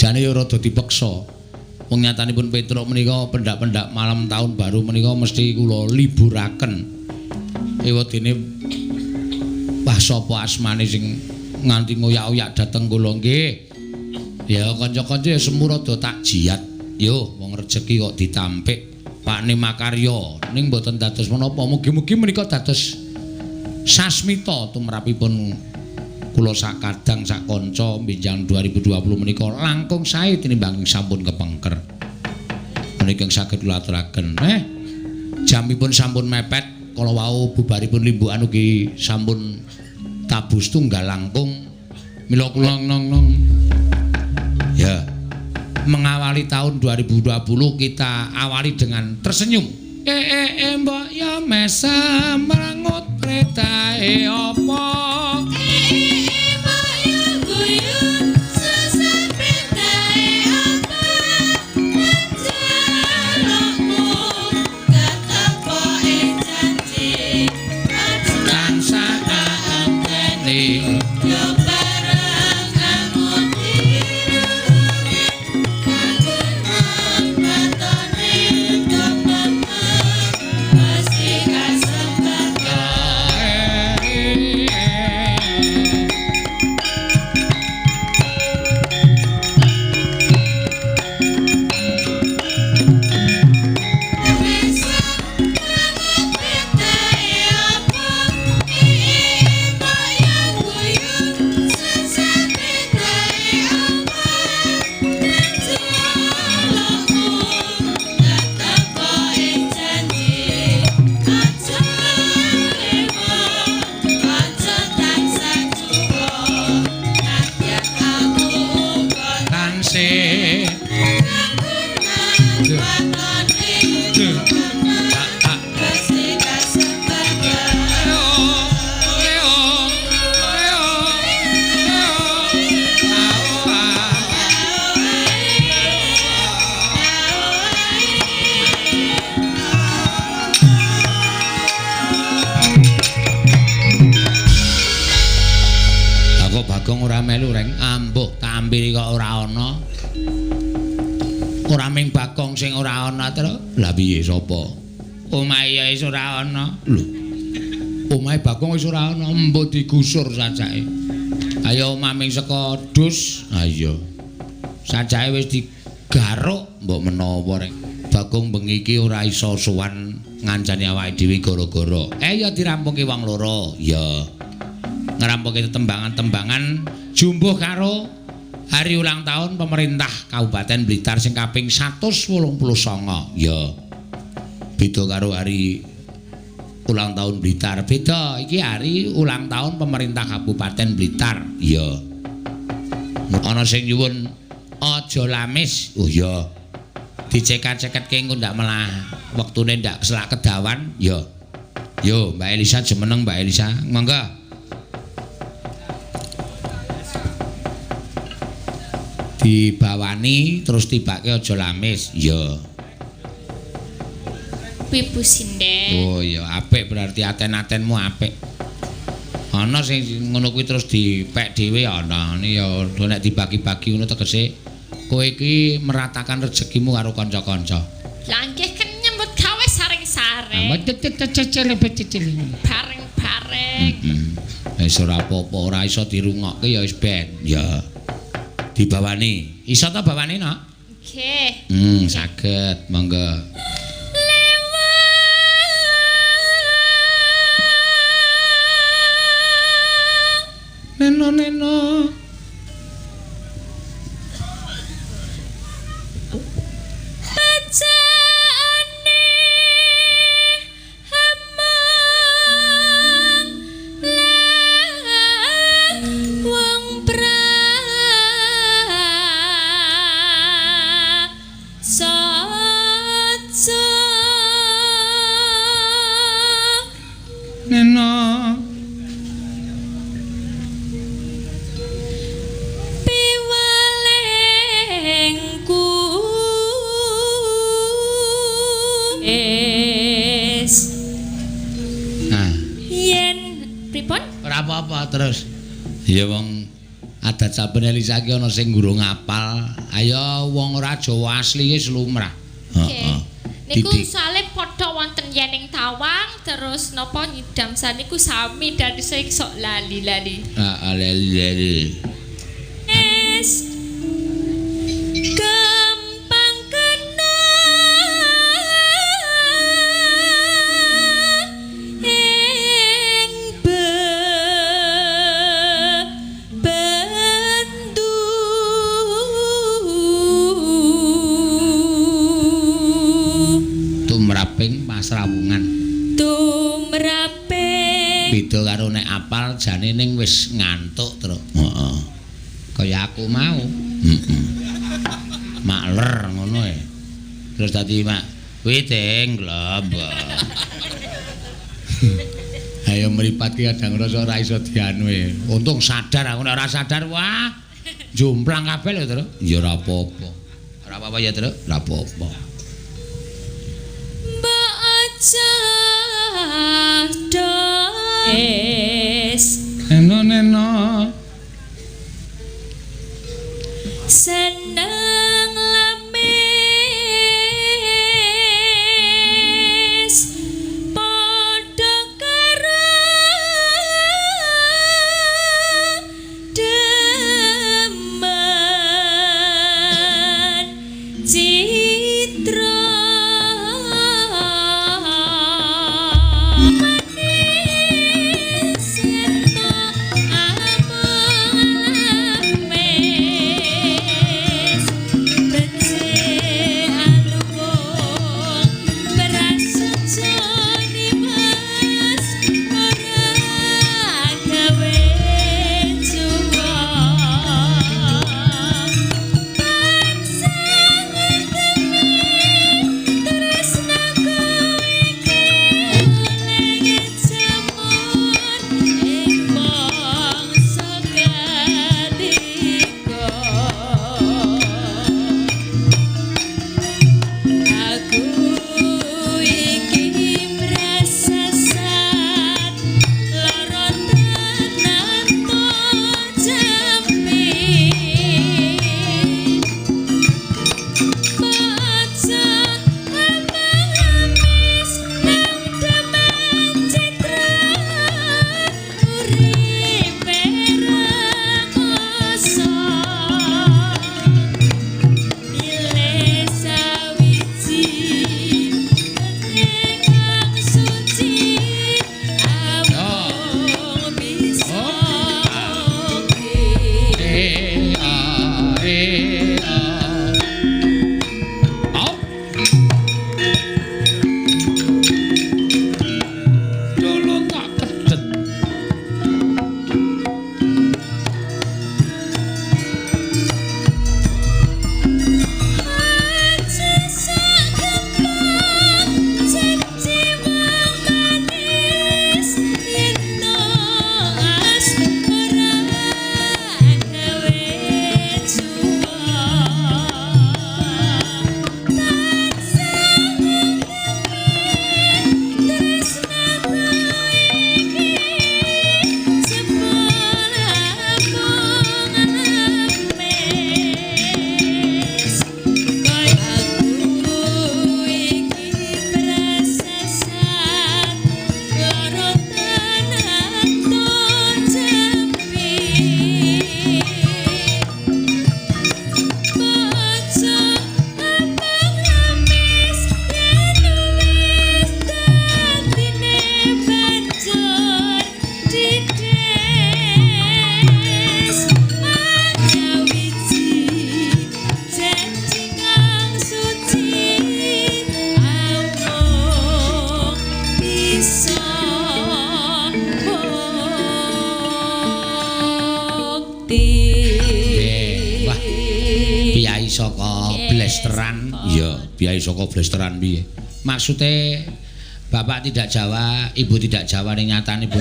Jane ya rada dipeksa. Wong nyatanipun Petruk menika pendak-pendak malam tahun baru menika mesti kula liburaken. Ewadene wah sapa asmane sing nganti ngoyak-oyak dateng kula nggih. Ya kanca-kanca ya semua rada tak jiat. Yo wong rejeki kok ditampik. Pakne makarya ning mboten dados menapa. Mugi-mugi menika dados sasmita tumrapipun kula sakadang sak kanca benjang 2020 menika langkung sae tinimbang sampun kepengker. Menika saged kula aturaken. Jamipun sampun mepet kala wau bubaripun limbukan ugi sampun tabuh tunggal langkung. Mila kula nong ya, mengawali tahun 2020 kita awali dengan tersenyum. Mbok ya mesa merangut pretae apa? Mbok ya guyu susah pretae apa? Jalukmu ketepo janji tansah anteni yo bareng ngamuti. Sing ora ana terus lha piye sapa omahe ya wis ora ana lho omahe Bagong wis ora ana embo digusur sajake ayo maming saka dus ayo sajake wis digaruk mbok menawa rek Bagong bengi iki ora iso sowan ngancani awake dhewe gara-gara ya dirampungke wong loro ya ngrampunke tembangan-tembangan jumbuh karo hari ulang tahun pemerintah Kabupaten Blitar sing kaping 189. Ya. Beda karo hari ulang tahun Blitar. Beda iki hari ulang tahun pemerintah Kabupaten Blitar. Ya. Ana sing nyuwun aja lamis. Oh ya. Dicekat-ceketke engko ndak melah wektune ndak keselak kedawan. Ya. Yo, Mbak Elisa jemeneng Mbak Elisa. Monggo. Dibawani terus tibake aja lamis ya Ibu Sinden. Oh ya apik berarti aten-atenmu apik ana sing ngono kuwi terus dipek dhewe ana ya nek dibagi-bagi ngono tegese kowe iki meratakan rezekimu karo kanca-kanca lah nggih kan nyambut gawe saring-saring bareng-bareng wis ora apa-apa ora iso dirungokke ya wis ben ya dibawani. Iso ta bawani no? Nggih. Saged, monggo. Neno apa terus? Ya wong adat saben Elisa iki ana sing gurung apal. Ayo wong ora Jawa asli wis lumrah. Heeh. Niku salib padha wonten yening tawang terus napa nyidam saniku sami dadi sok lali-lali. Lali-lali. Es gampang kena ing bendu tumraping pasrawungan. Tumraping Beda karo nek apal jane ning wis ngantuk terus. Heeh. Kaya aku mau. Heeh. Makler ngono e. Terus dadi mak witing glob. Ayo mripat ki kadang rasa ora iso dianu e. Untung sadar aku nek ora sadar wah jomplang kabeh lho, Tru. Ya ora apa-apa. Ora apa-apa ya, Tru. Ora apa-apa. Mbak aja es Neno seneng lamis padha karo demen citra manis ento amamis becik alung prasaja mas ora gawe juwa saka Blesteran. Iya, biaya saka Blesteran piye? Maksude Bapak tidak Jawa, Ibu tidak Jawa ning nyatane, Bu.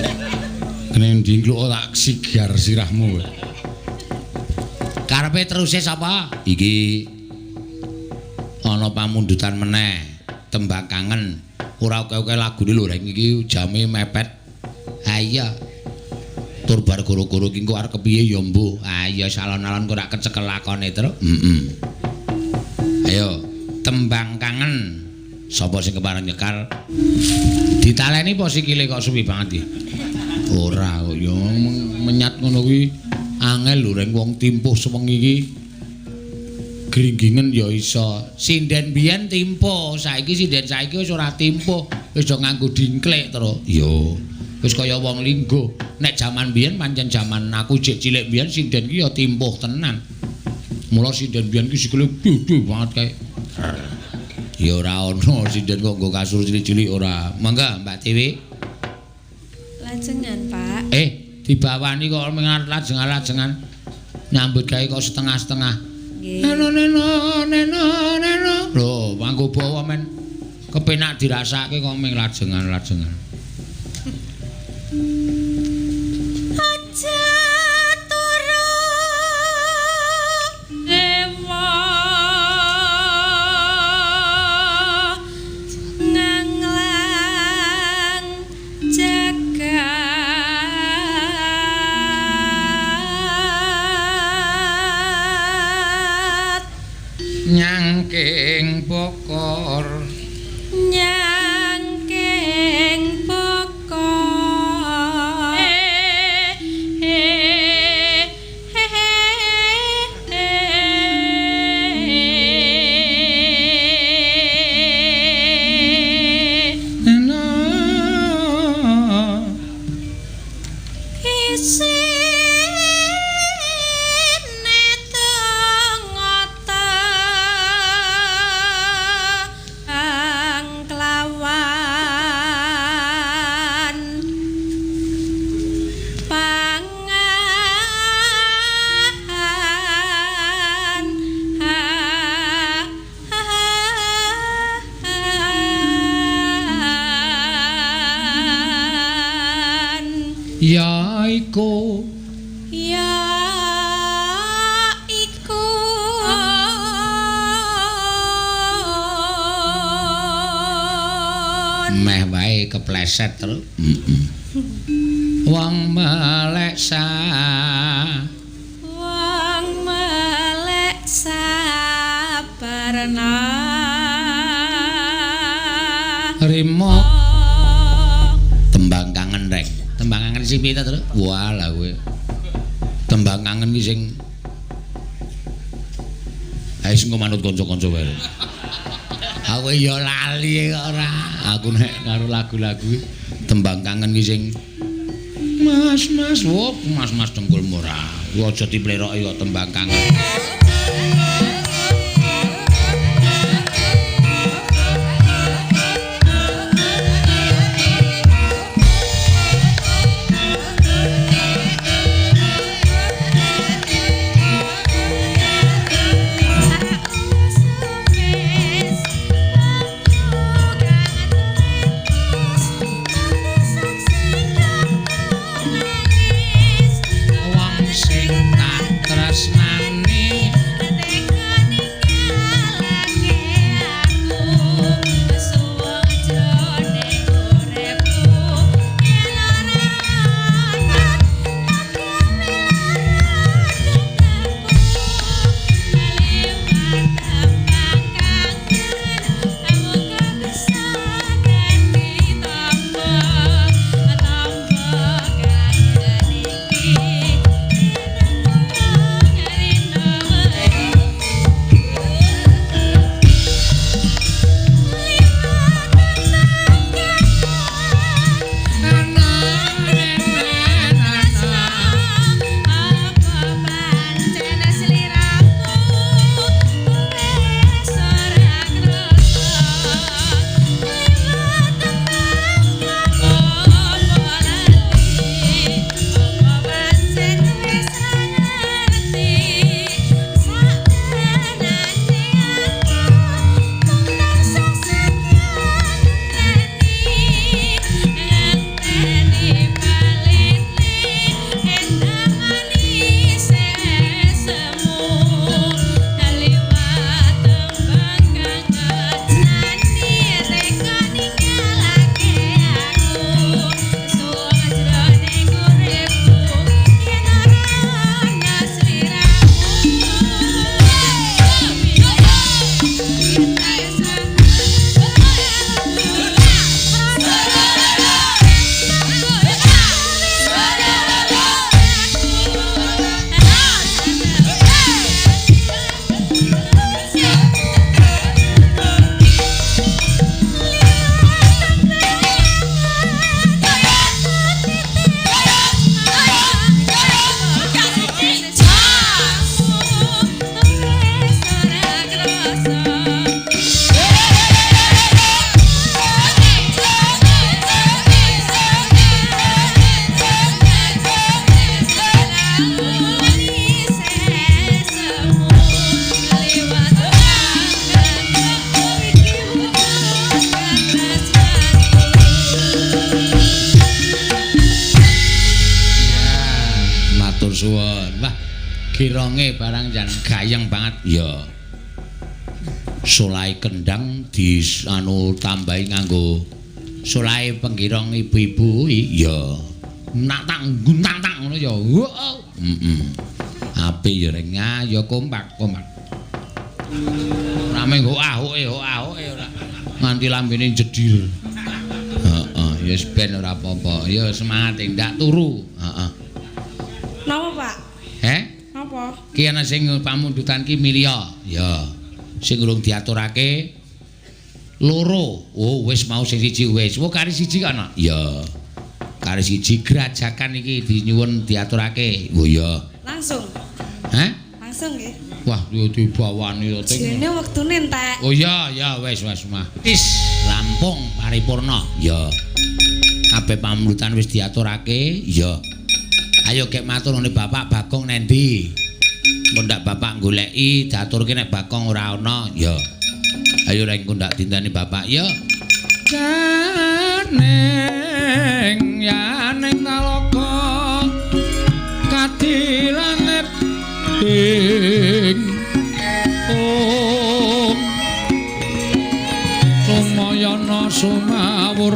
Kene ndi ngluk tak sigar sirahmu. Karepe teruse sapa? Iki ana pamundutan meneh, tembang kangen. Ora oke-oke lagune lho rek iki jame mepet. Ha iya. Tur bar goro-goro ki engko arep kepiye ya mbuh. Ah iya salon-alon kok ora kecekel lakone, Tru. Ayo, tembang kangen. Sapa sing kepareng nyekar? Ditaleni apa sikile kok suwi banget iki? Ora kok ya menyat ngono kuwi angel lho reng wong timpuh sewengi iki. Gringgingen ya iso. Sinden biyen timpuh, saiki sinden saiki wis ora timpuh, wis do nganggo dingklek terus. Yo, wis kaya wong linggo. Nek jaman biyen pancen jaman aku jek cilik biyen sinden ki ya timpuh tenan. Mula sinden biyen ki sikile gedhe banget kae. Ya ora ono sinden kok nggo kasur cilik-cilik ora. Mangga Mbak Tiwi. Lajengan, Pak. Dibawani kok lajengan-lajengan. Nyambut gawe kok setengah-setengah. Nggih. Neno. Lho, mangko bawa men kepenak dirasake kok ming lajengan-lajengan. Aja turu dewa nganglang jagat Nyangking pokor nyangking pokok Neno isine tengata ang kelawan pangan ya iku ya iku meh wae kepleset terus. Wong melek wong melek sabarna rimo tembang kangen rek. Tembang kangen sing piye terus? Walah kowe. Tembang kangen ki sing ae sing manut kanca-kanca wae. Aku ya lali kok ora. Aku nek karo lagu-lagu tembang kangen ki sing Mas, wop, mas dengkul murah. Aja dipleroki kok tembang kangen. Wong sing tak tresnani Matur suwun. Wah, kironge barang jan gayeng banget ya. Solai kendang di tambahi nganggo solai penggirong ibu-ibu ya. Nak tang ngono ya. Heeh. Apik ya reng ya kompak. Rame kok ahoke ora. Nganti lambene jedir. Heeh, ya ben ora apa-apa. Ya semangat ndak turu. Heeh. Napa, Pak? Napa? Ki ana sing pamundutan ki milya. Ya. Sing urung diaturake loro. Oh, wis mau sing siji wis. Wong kari siji kana? Ya. Kari siji grajakan iki dinyuwun diaturake. Oh ya. Langsung. Hah? Langsung nggih. Wah, yo dibawani to ting. Jene wektune entek. Oh ya, wis mah. Wis rampung paripurna. Ya. Kabeh pamundutan wis diaturake. Ya. Ayo kek matur ngene Bapak Bagong nendi? Mun ndak Bapak goleki diaturke nek Bagong ora ana, ya. Ayo rek engko ndak dinteni Bapak, ya. Kaneng yaneng nalaka kadilanet ing om sumayana sumawur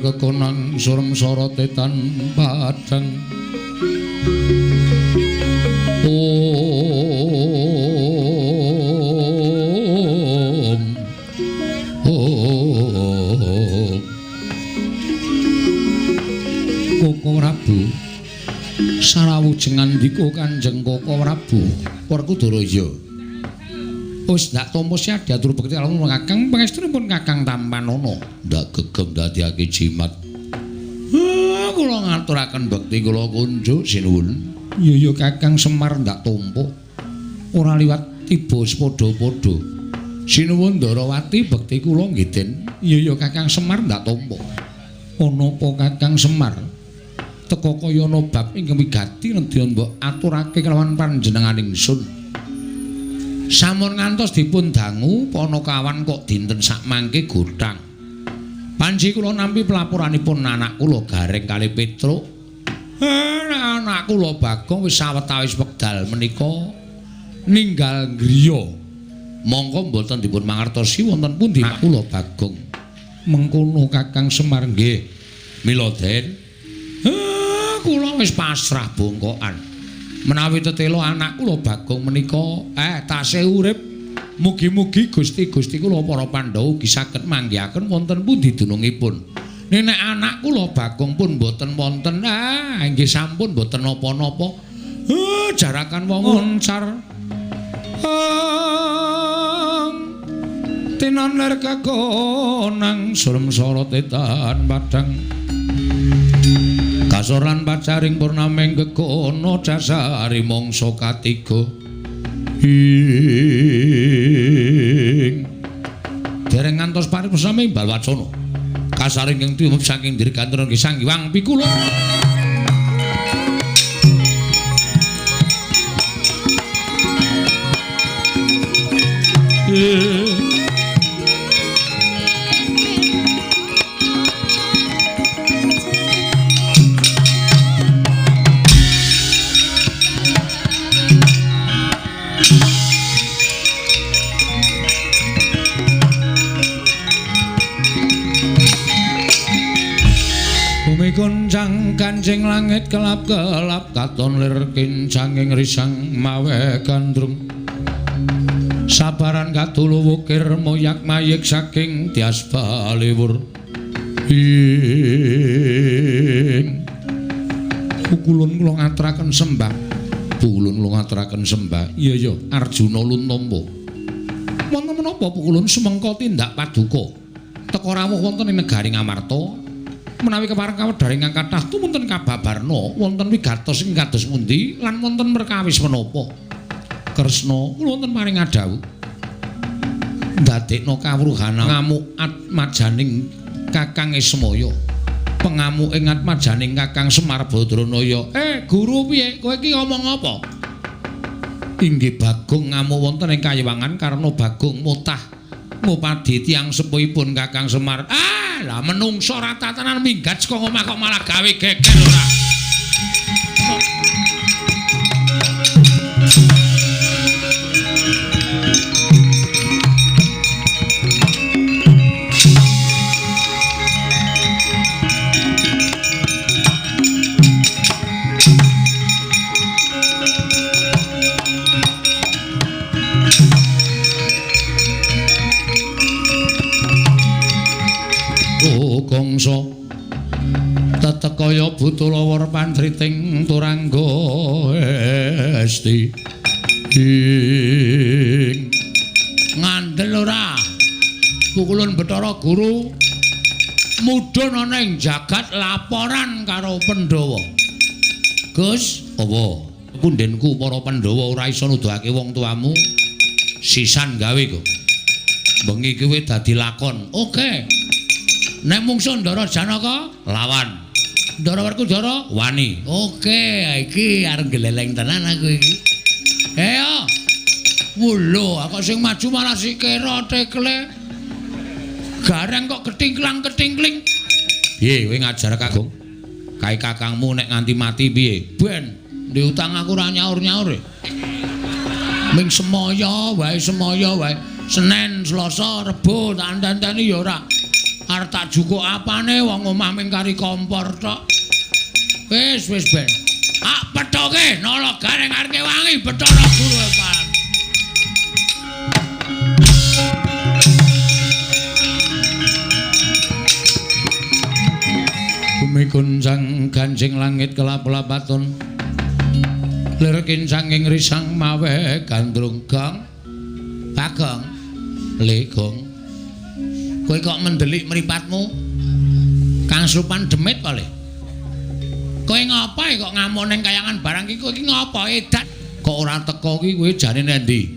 kekonang surem sorotetan padang Koko Prabu sarawujeng andika Kanjeng Koko Prabu Werkudara wis ndak tampa siat diatur bekti kalamun Kakang pangestunipun Kakang Tampanana ndak gegem dadiake jimat. Kula ngaturaken bekti kula kunjuk sinuwun. Ya Kakang Semar ndak tampa. Ora liwat tiba sepadha-padha. Sinuwun Ndarawati bekti kula nggih Den. Ya Kakang Semar ndak tampa. Ana apa Kakang Semar? Teka kaya ana bab ingkang wigati nedya mbok aturake kelawan panjenenganing ingsun. Sampun ngantos dipun dangu Panakawan kok dinten sak mangke godhang. Panji kula nampi pelaporanipun anak kula Gareng kali Petruk. Anak kula Bagong wis sawetawis wekdal menika ninggal griya. Monggo mboten dipun mangertosi wonten pundi kula Bagong. Mengkono Kakang Semar nggih. Mila Den. Kula wis pasrah bongkokan. Menawi tetela anak kula Bagong menika tasih urip, mugi-mugi Gusti-gusti kula para Pandhawa ugi saged manggihaken wonten pundi dunungipun. Nek anak kula Bagong pun boten wonten, inggih sampun boten napa-napa. Jarakan wong car. Tinaner kakonang surem-sorot etan padang. Kasoran pacaring purnameng gegono dasari mangsa katiga. Dereng ngantos paripurna balwacana. Kasaring ing tumep saking dirgantara nggih Sang Hyang Pikulun. Kuncang kancing langit kelap-kelap katon lir kincanging risang mawe gandrung sabaran katulu wukir moyak mayik saking tias baliwur pukulun kula ngaturaken sembah pukulun kula ngaturaken sembah iya Arjuna Luntompo wonten menapa pukulun sumengko tindak paduka teka rawuh wonten ing negari Ngamarta menawi kepareng kawedhar ingkang kathah tumunten kababarna wonten wigatos ing kados pundi lan wonten perkawis menapa Kresna kula wonten maring adhawuh ndadekno kawruhan ngamuk atmajaning Kakang Ismaya pengamuk ing atmajaning Kakang Semar Badranaya guru piye kowe iki ngomong apa inggih Bagong ngamuk wonten ing kayewangan karena Bagong mutah ngupadi tiyang sepuhipun Kakang Semar. Lah menungso ora tatanan minggat saka omah kok malah gawe geger ora. Gongso tetekaya Butulawar Pantriting Turangga Esti ngandel ora pukulun Bathara Guru mudhun ana ing jagat laporan karo Pandhawa Gus apa pundhenku para Pandhawa ora isa nuduhake wong tuamu sisan gawe kok bengi kuwi dadi lakon oke. Nek mungsuh Ndara Janaka lawan. Ndara Werkudara wani. Oke, iki arep geleleng tenan aku iki. Ayo. Wulo, kok sing maju malah sikira tekle. Gareng kok ketingklang-ketingkling. Piye kowe ngajar Kakung? Kae kakangmu nek nganti mati piye? Ben, diutang aku ora nyaur-nyaur. Ming semaya wae. Senin, Selasa, Rebo tak andani ya ora. Arep tak jukuk apane wong omah ming kari kompor tok. Wis ben. Pethoke nala Gareng arep wangi Bathara Guru Pak. Bumi gunjang ganjing langit kelap-kelap baton. Lir kincanging risang mawe gandrung gong. Bagong. Legong. Kowe kok mendelik mripatmu? Kang Supan demit kali. Kowe ngapa kok ngamuk ning kayangan barang iki? Kowe iki ngapa edan? Kok ora teko iki kowe jane nendi?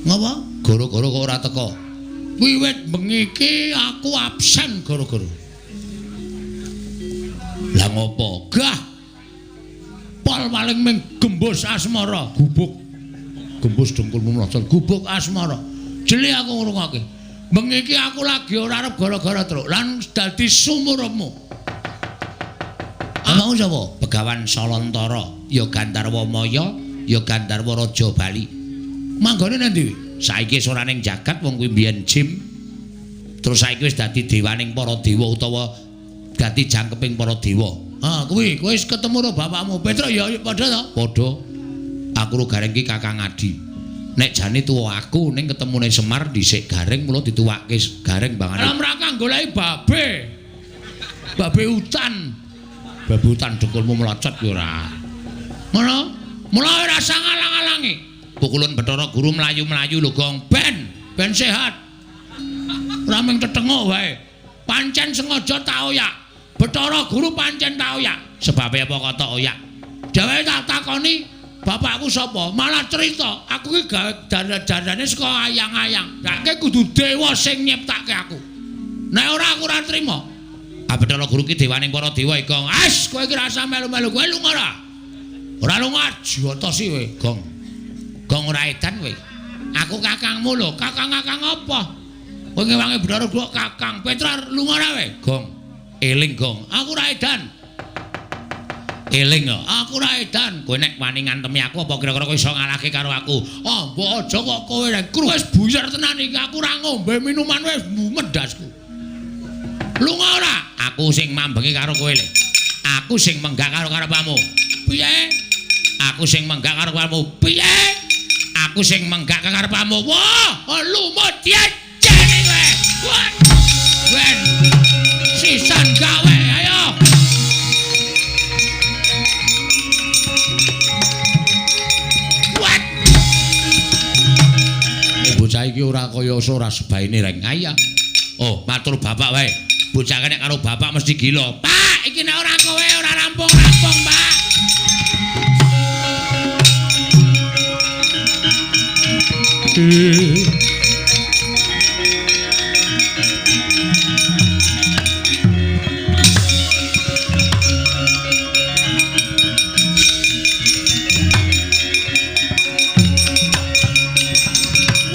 Ngapa? Gara-gara kok ora teko. Wiwit bengi iki aku absen gara-gara. Lah ngopo? Gah. Pol paling ming gembos asmara, gubuk. gembus dengkulmu mlocot gubuk asmara. Jeli aku ngrungokke. Bengi iki aku lagi ora arep gara-gara truk lan dadi sumurepmu. Mau sapa? Begawan Salantara, ya Gandarwa Maya, ya Gandarwa Raja Bali. Manggone nang ndi? Saiki wis ora ning jagat wong kuwi mbiyen jim. Terus saiki wis dadi dewaning para dewa utawa dadi jangkeping para dewa. Kuwi kowe wis ketemu karo bapakmu. Petruk ya padha to? Padha. Aku ro Gareng ki Kakang Adi. Nek jane tuwa aku ning ketemune Semar dhisik Gareng mula dituwake Gareng bangane. Ora mraka goleki babe. Babe utan. Babe utan dengkulmu mlocot ki ora. Ngono? Mula ora usah ngalang-alangi. Pukulun Bathara Guru mlayu-mlayu lho Gong. Ben sehat. Ora mung tetengok wae. Pancen sengaja tak oyak. Bathara Guru pancen tak oyak. Sebabe apa kok tak oyak? Dheweke tak takoni, bapakku sapa? Malah cerita, aku ki dandane saka ayang-ayang. Nek kudu dewa sing nyiptake aku. Nek ora aku ora trima. Bathara Guru ki dewaning para dewa iki, Gong. As, kowe iki ra usah melu-melu, kowe lunga ora? Ora lunga jotosi kowe, Gong. Gong ora edan kowe. Aku kakangmu lho, kakang-kakang apa? Kowe ngewangi Bathara Guru kakang. Petra lunga ora kowe, Gong. Eling, Gong. Aku ora edan. Eling, aku ora edan. Kowe nek wani ngantemi aku apa kira-kira kowe iso ngalahke karo aku? Mbok aja kok kowe nek wis buyar tenan iki aku ora ngombe minuman wis medasku. Lunga ora? Aku sing mambengi karo kowe le. Aku sing menggak karo karepmu. Piye? Aku sing menggak karo karepmu. Piye? Aku sing menggak karepmu. Wah, lumut diajeni kowe. Wen. Sisan gawe, ayo. What? Bocah iki ora kaya ora sebaine reng. Ayo. Matur bapak wae. Bocah nek karo bapak mesti gila. Pak, iki nek ora kowe ora rampung-rampung, Pak.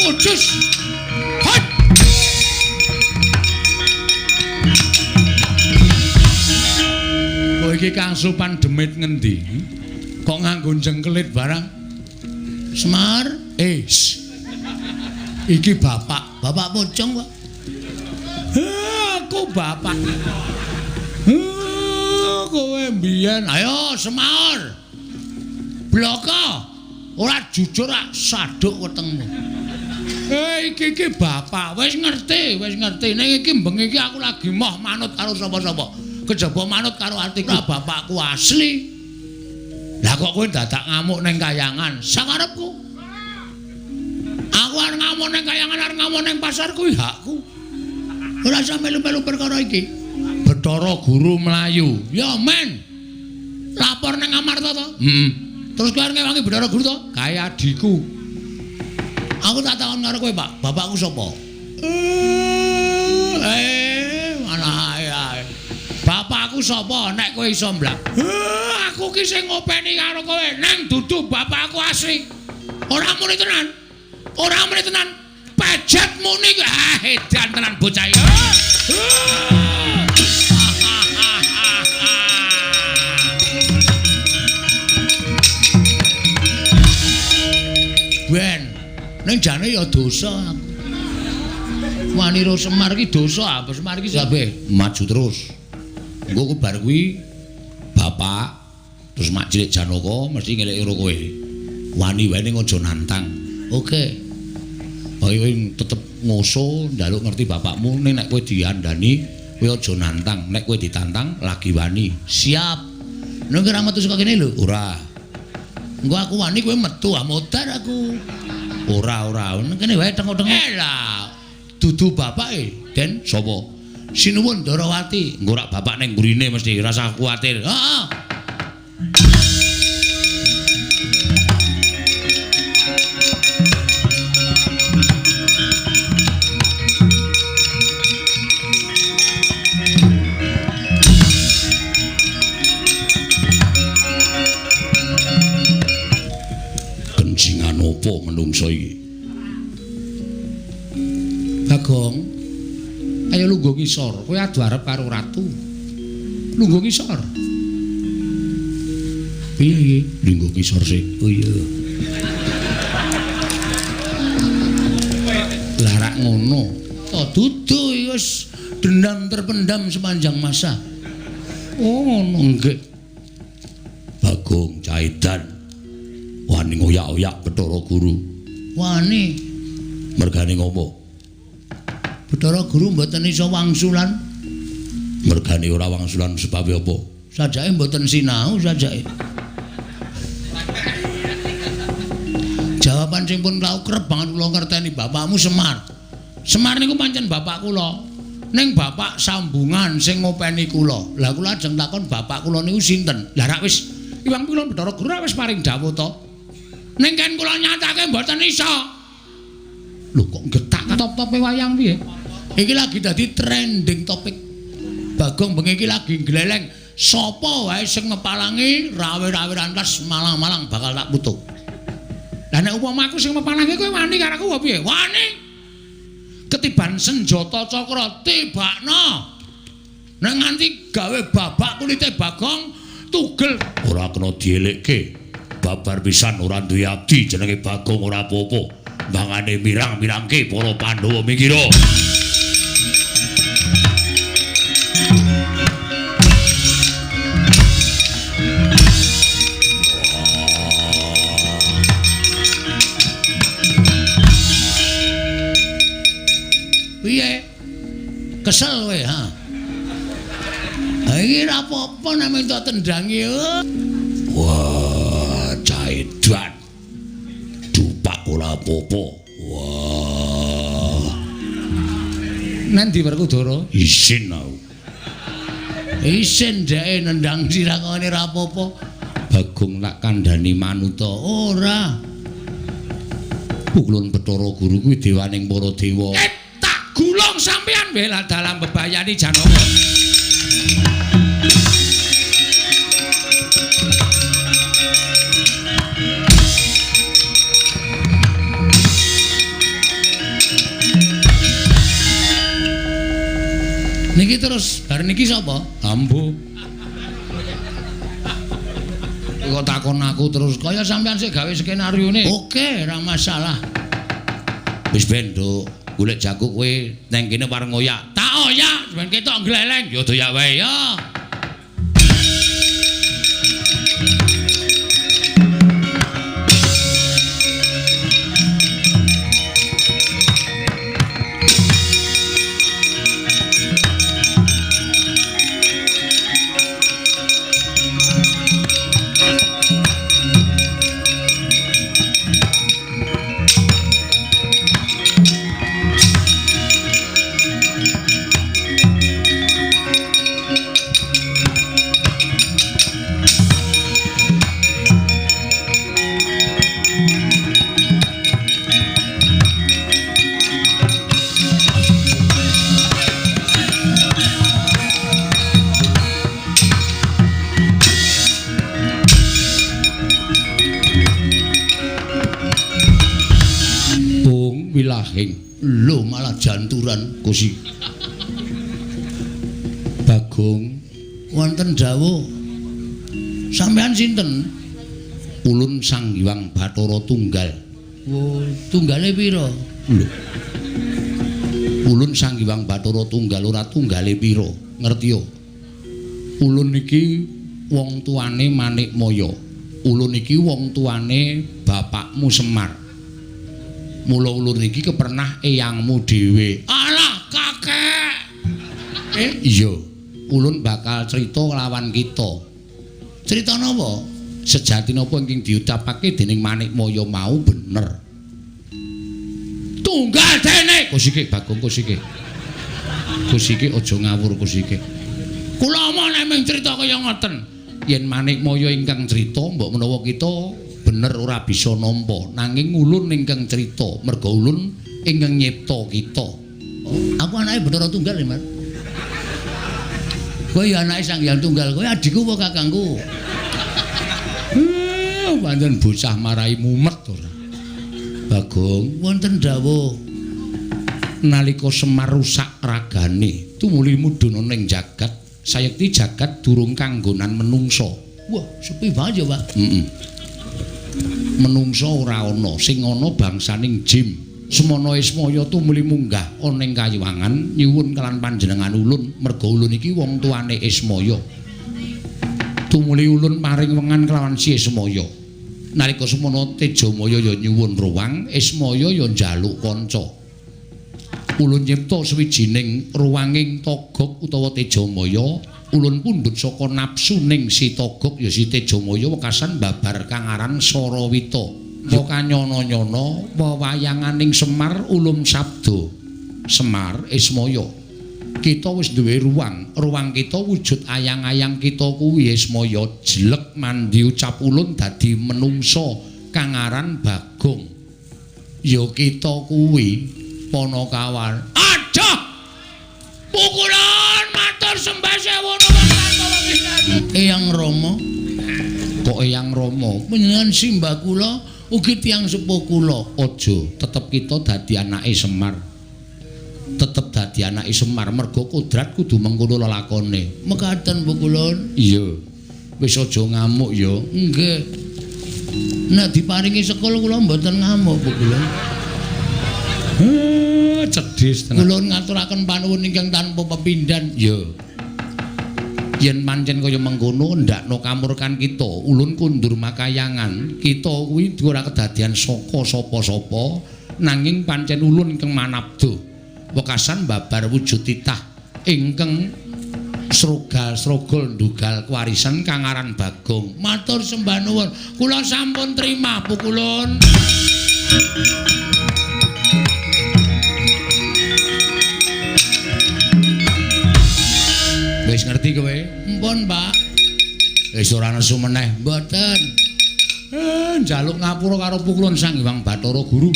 Wujus. Hot. Kowe iki Kang Supan demit ngendi? Kok nganggo jengkelit barang? Semar, iki bapak pocong kok. Aku bapak. Kowe mbiyen, ayo Semar. Bloko. Ora jujur rak saduk wetengmu. Iki bapak, wis ngerti. Ning iki bengi iki aku lagi moh manut karo sapa-sapa. Kejaba manut karo Atika bapakku asli. Lah kok kowe dadak ngamuk ning kayangan? Sakarepku. Aku arep ngamuk ning kayangan, arep ngamuk ning pasar kuwi hakku. Ora usah melu-melu perkara iki. Bathara Guru mlayu. Ya men. Lapor ning Amarta to? Terus kowe ngewangi Bathara Guru to? Kaya adikku. Aku tak takon karo kowe, Pak. Bapakku sapa? Mana ae. Bapakku sapa nek kowe iso mblak? Aku ki sing ngopeni karo kowe, nang dudu bapakku asli. Ora muni tenan. Pejat muni ki edan tenan bocah iki. Ben, ning jane ya dosa aku. Wani ro Semar ki dosa, apa Semar ki sampe maju terus. Engko ku bar kuwi bapak terus mak cilik Janaka mesti ngeleki karo kowe. Wani wae ning aja nantang. Oke. Kowe tetep ngoso njaluk ngerti bapakmu ning nek kowe diandani kowe aja nantang. Nek kowe ditantang lagi wani. Siap. Nek ora metu saka kene lho. Ora. Engko aku wani kowe metu modar aku. Ora. Kene wae tengok-tengok. Lah. Dudu bapake, Den sapa? Sinuwun Ndarawati. Engko rak bapak ning mburine mesti ora usah kuwatir. Heeh. Kencingan opo menung bangsa iki. Bagong, ayo lungguh ngisor. Kowe adu arep karo ratu. Lungguh ngisor. Piye? Lungguh ngisor sik. Oh iya. Lah rak ngono. Oh dudu wis dendam terpendam sepanjang masa. Oh ngono nggih. Bagong Caidan wani ngoyak-oyak Bathara Guru. Wani mergane ngopo? Bathara Guru mboten iso wangsulan. Mergane ora wangsulan sebab apa? Sajake mboten sinau sajake. Jawaban sing pun kula kerep banget kula ngerteni bapakmu Semar. Semar niku pancen bapak kula. Ning bapak sambungan sing ngopeni kula. Lah kula ajeng takon bapak kula niku sinten? Lah rak wis Iwang Pilon Bathara Guru wis paring dawuh to. Ning kan kula nyatake mboten iso. Lho kok getak top-tope wayang piye? Iki lagi dadi trending topik. Bagong bengi iki lagi gleleng. Sapa wae sing ngepalangi rawe-rawe rantas malang-malang bakal tak putuk. Lah nek upama aku sing ngepalangi kowe wani karo aku piye? Wani. Ketiban senjata cakra tibakno. Nek nganti gawe babak kulite Bagong tugel ora kena dielekke. Babar pisan ora duwe abdi jenenge Bagong ora apa-apa. Mangane mirang-mirangke para Pandhawa mikira. Piye? Kesel kowe, ha? Iki ora apa-apa nek entuk tendangi. Wah, Caidan. Dupak ora apa-apa. Wah. Nanti Werkudara? Isin aku. Isin dheke nendang sirakane ora apa-apa. Bagong tak kandhani manuta. Ora. Pukulun Bathara Guru kuwi dewaning para dewa. Tak gulung sampean bela dalam bebayani Janaka. Niki terus bar niki sapa? Ambo. Kok takon aku terus kaya sampean sik gawe skenarione. Oke, ora masalah. Wis ben, Nduk. Golek jago kowe nang kene wareng oyak. Tak oyak, ben ketok gleleng. Ya doyak wae ya. Wilahing lho malah janturan Gusti. Bagong wonten dawuh sampean sinten? Ulun Sang Hyang Bathara Tunggal. Oh, tunggale pira? Lho. Ulun Sang Hyang Bathara Tunggal ora tunggale pira, ngerti yo? Ulun iki wong tuane Manikmaya. Ulun iki wong tuane bapakmu Semar. Mula ulun iki kepernah eyangmu dhewe. Alah, kakek. Iya. Ulun bakal crita lawan kita. Crita napa? Sejati napa ingkang diucapake dening Manikmaya mau bener. Tunggal dene. Kusike Bagong kusike. Kusike aja ngawur kusike. Kula omong nek mung crita kaya ngoten. Yen Manikmaya ingkang crita mbok menawa kita bener ora bisa nampa nanging ulun ingkang crita merga ulun ingkang nyipta kita. Aku anake Bathara Tunggal ya, Mas. Kowe ya anake Sang Hyang Tunggal, kowe adikku apa kakangku? Pancen bocah marai mumet ora. Bagong wonten dawuh nalika Semar rusak ragane tumuli mudhun ning jagat sayekti jagat durung kanggonan menungsa. Wah, sepi banget ya, Pak. Menungsa ora ana, sing ana bangsaning jim. Semana Ismaya tumuli munggah ana ing Kayiwangan nyuwun kelan panjenengan ulun merga ulun iki wong tuane Ismaya. Tumuli ulun paring wengan kelawan si Ismaya. Nalika semana Tejamaya ya nyuwun ruwang, Ismaya ya njaluk kanca. Ulun nyipta sawijining ruwanging Togog utawa Tejamaya, ulun pundhut saka napsuning si Togog ya si Tejamaya wekasan babar kang aran Sarawita. Maka nyana-nyana wewayanganing Semar ulum sabda. Semar Ismaya. Kita wis duwe ruwang kita wujud ayang-ayang kita kuwi Ismaya jelek mandi ucap ulun dadi menungsa kang aran Bagong. Ya kita kuwi Panakawan. Aduh! Pukulan matur sembah sewu Eyang Rama. Kok Eyang Rama? Panjenengan simbah kula ugi tiyang sepuh kula. Aja, tetep kita dadi anake Semar. Tetep dadi anake Semar merga kodrat kudu mengkono lelakone. Mekaten Bu Kulon? Iya. Wis aja ngamuk ya. Nggih. Nek diparingi sekul kula mboten ngamuk Bu Kulon. Cedhis tenan. Kulon ngaturaken panuwun ingkang tanpa pepindhan. Ya. Yen pancen kaya mengkono ndakno kamurkan kita, ulun kundur makayangan. Kita kuwi ora kedadian saka sapa-sapa, nanging pancen ulun ingkang manabda. Wekasan babar wujud titah ingkang srogal ndugal kewarisan kang aran Bagong. Matur sembah nuwun. Kula sampun trima Bu Kulon. Wis ngerti kowe? Mpun, Pak. Wis ora nesu meneh. Mboten. Njaluk ngapura karo Pukulun Sang Hyang Bathara Guru.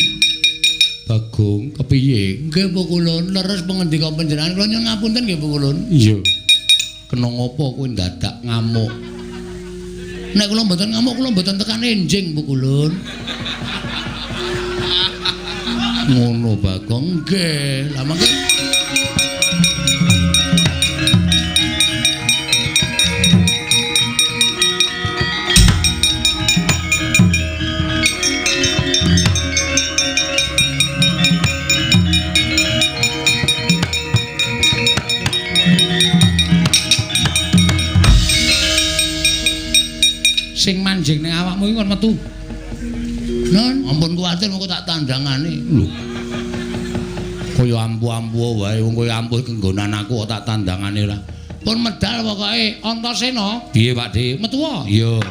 Bagong, kepiye? Nggih, Pukulun, leres pangendika panjenengan. Kula nyuwun ngapunten nggih, Pukulun. Iya. Kena ngopo kowe dadak ngamuk? Nek kula mboten ngamuk, kula mboten tekan enjing, Pukulun. Ngono, Bagong. Nggih. Lah mangke sing manjing ning awakmu iki kon metu. Nun, ampun kuwatir mengko tak tandangane. Lho. Kaya ampu-ampu wae wong kaya ampuh kenggonan aku kok tak tandangane ora. Pun medal pokoke Antasena. Piye, Pakde? Metu wae? Iya.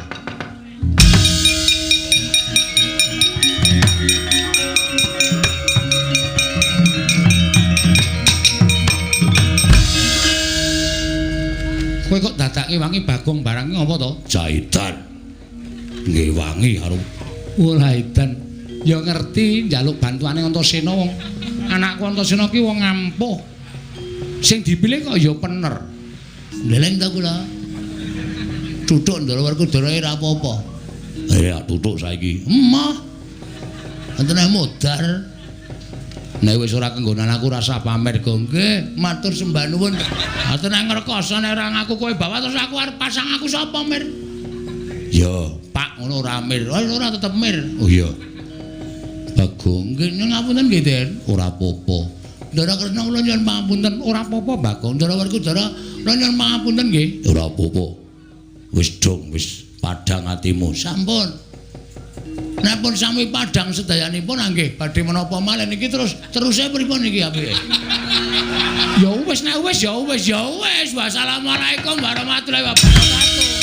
Kowe kok dadake wangi Bagong barang iki apa to? Jahitan. Nggih wangi karo ora edan. Ya ngerti njaluk bantuane Antasena wong anakku Antasena ki wong ampuh. Sing dipilih kok ya pener. Ndeleng ta kula. Tutuk Ndara Werkudara ora apa-apa. Ya tutuk saiki. Emah. Antene modar. Nek wis ora kenggonan aku rasa pamer go nggih. Matur sembah nuwun. Aten ngrekoso nek ora ngaku kowe bawa terus aku arep pasang aku sapa mir? Ya, Pak ngono ora mir. Ora tetep mir. Oh iya. Bagong, nggih ngapunten nggih, Den. Ora apa-apa. Ndara Kresna kula nyuwun pangapunten. Ora apa-apa, Bagong. Ndara Werkudara kula nyuwun pangapunten nggih. Ora apa-apa. Wis dong, wis padhang atimu. Sampun. Nek pun sami padhang sedayanipun nggih badhe menapa malih niki teruse pripun niki apike? Ya wis nek wis ya wis. Wassalamualaikum warahmatullahi wabarakatuh.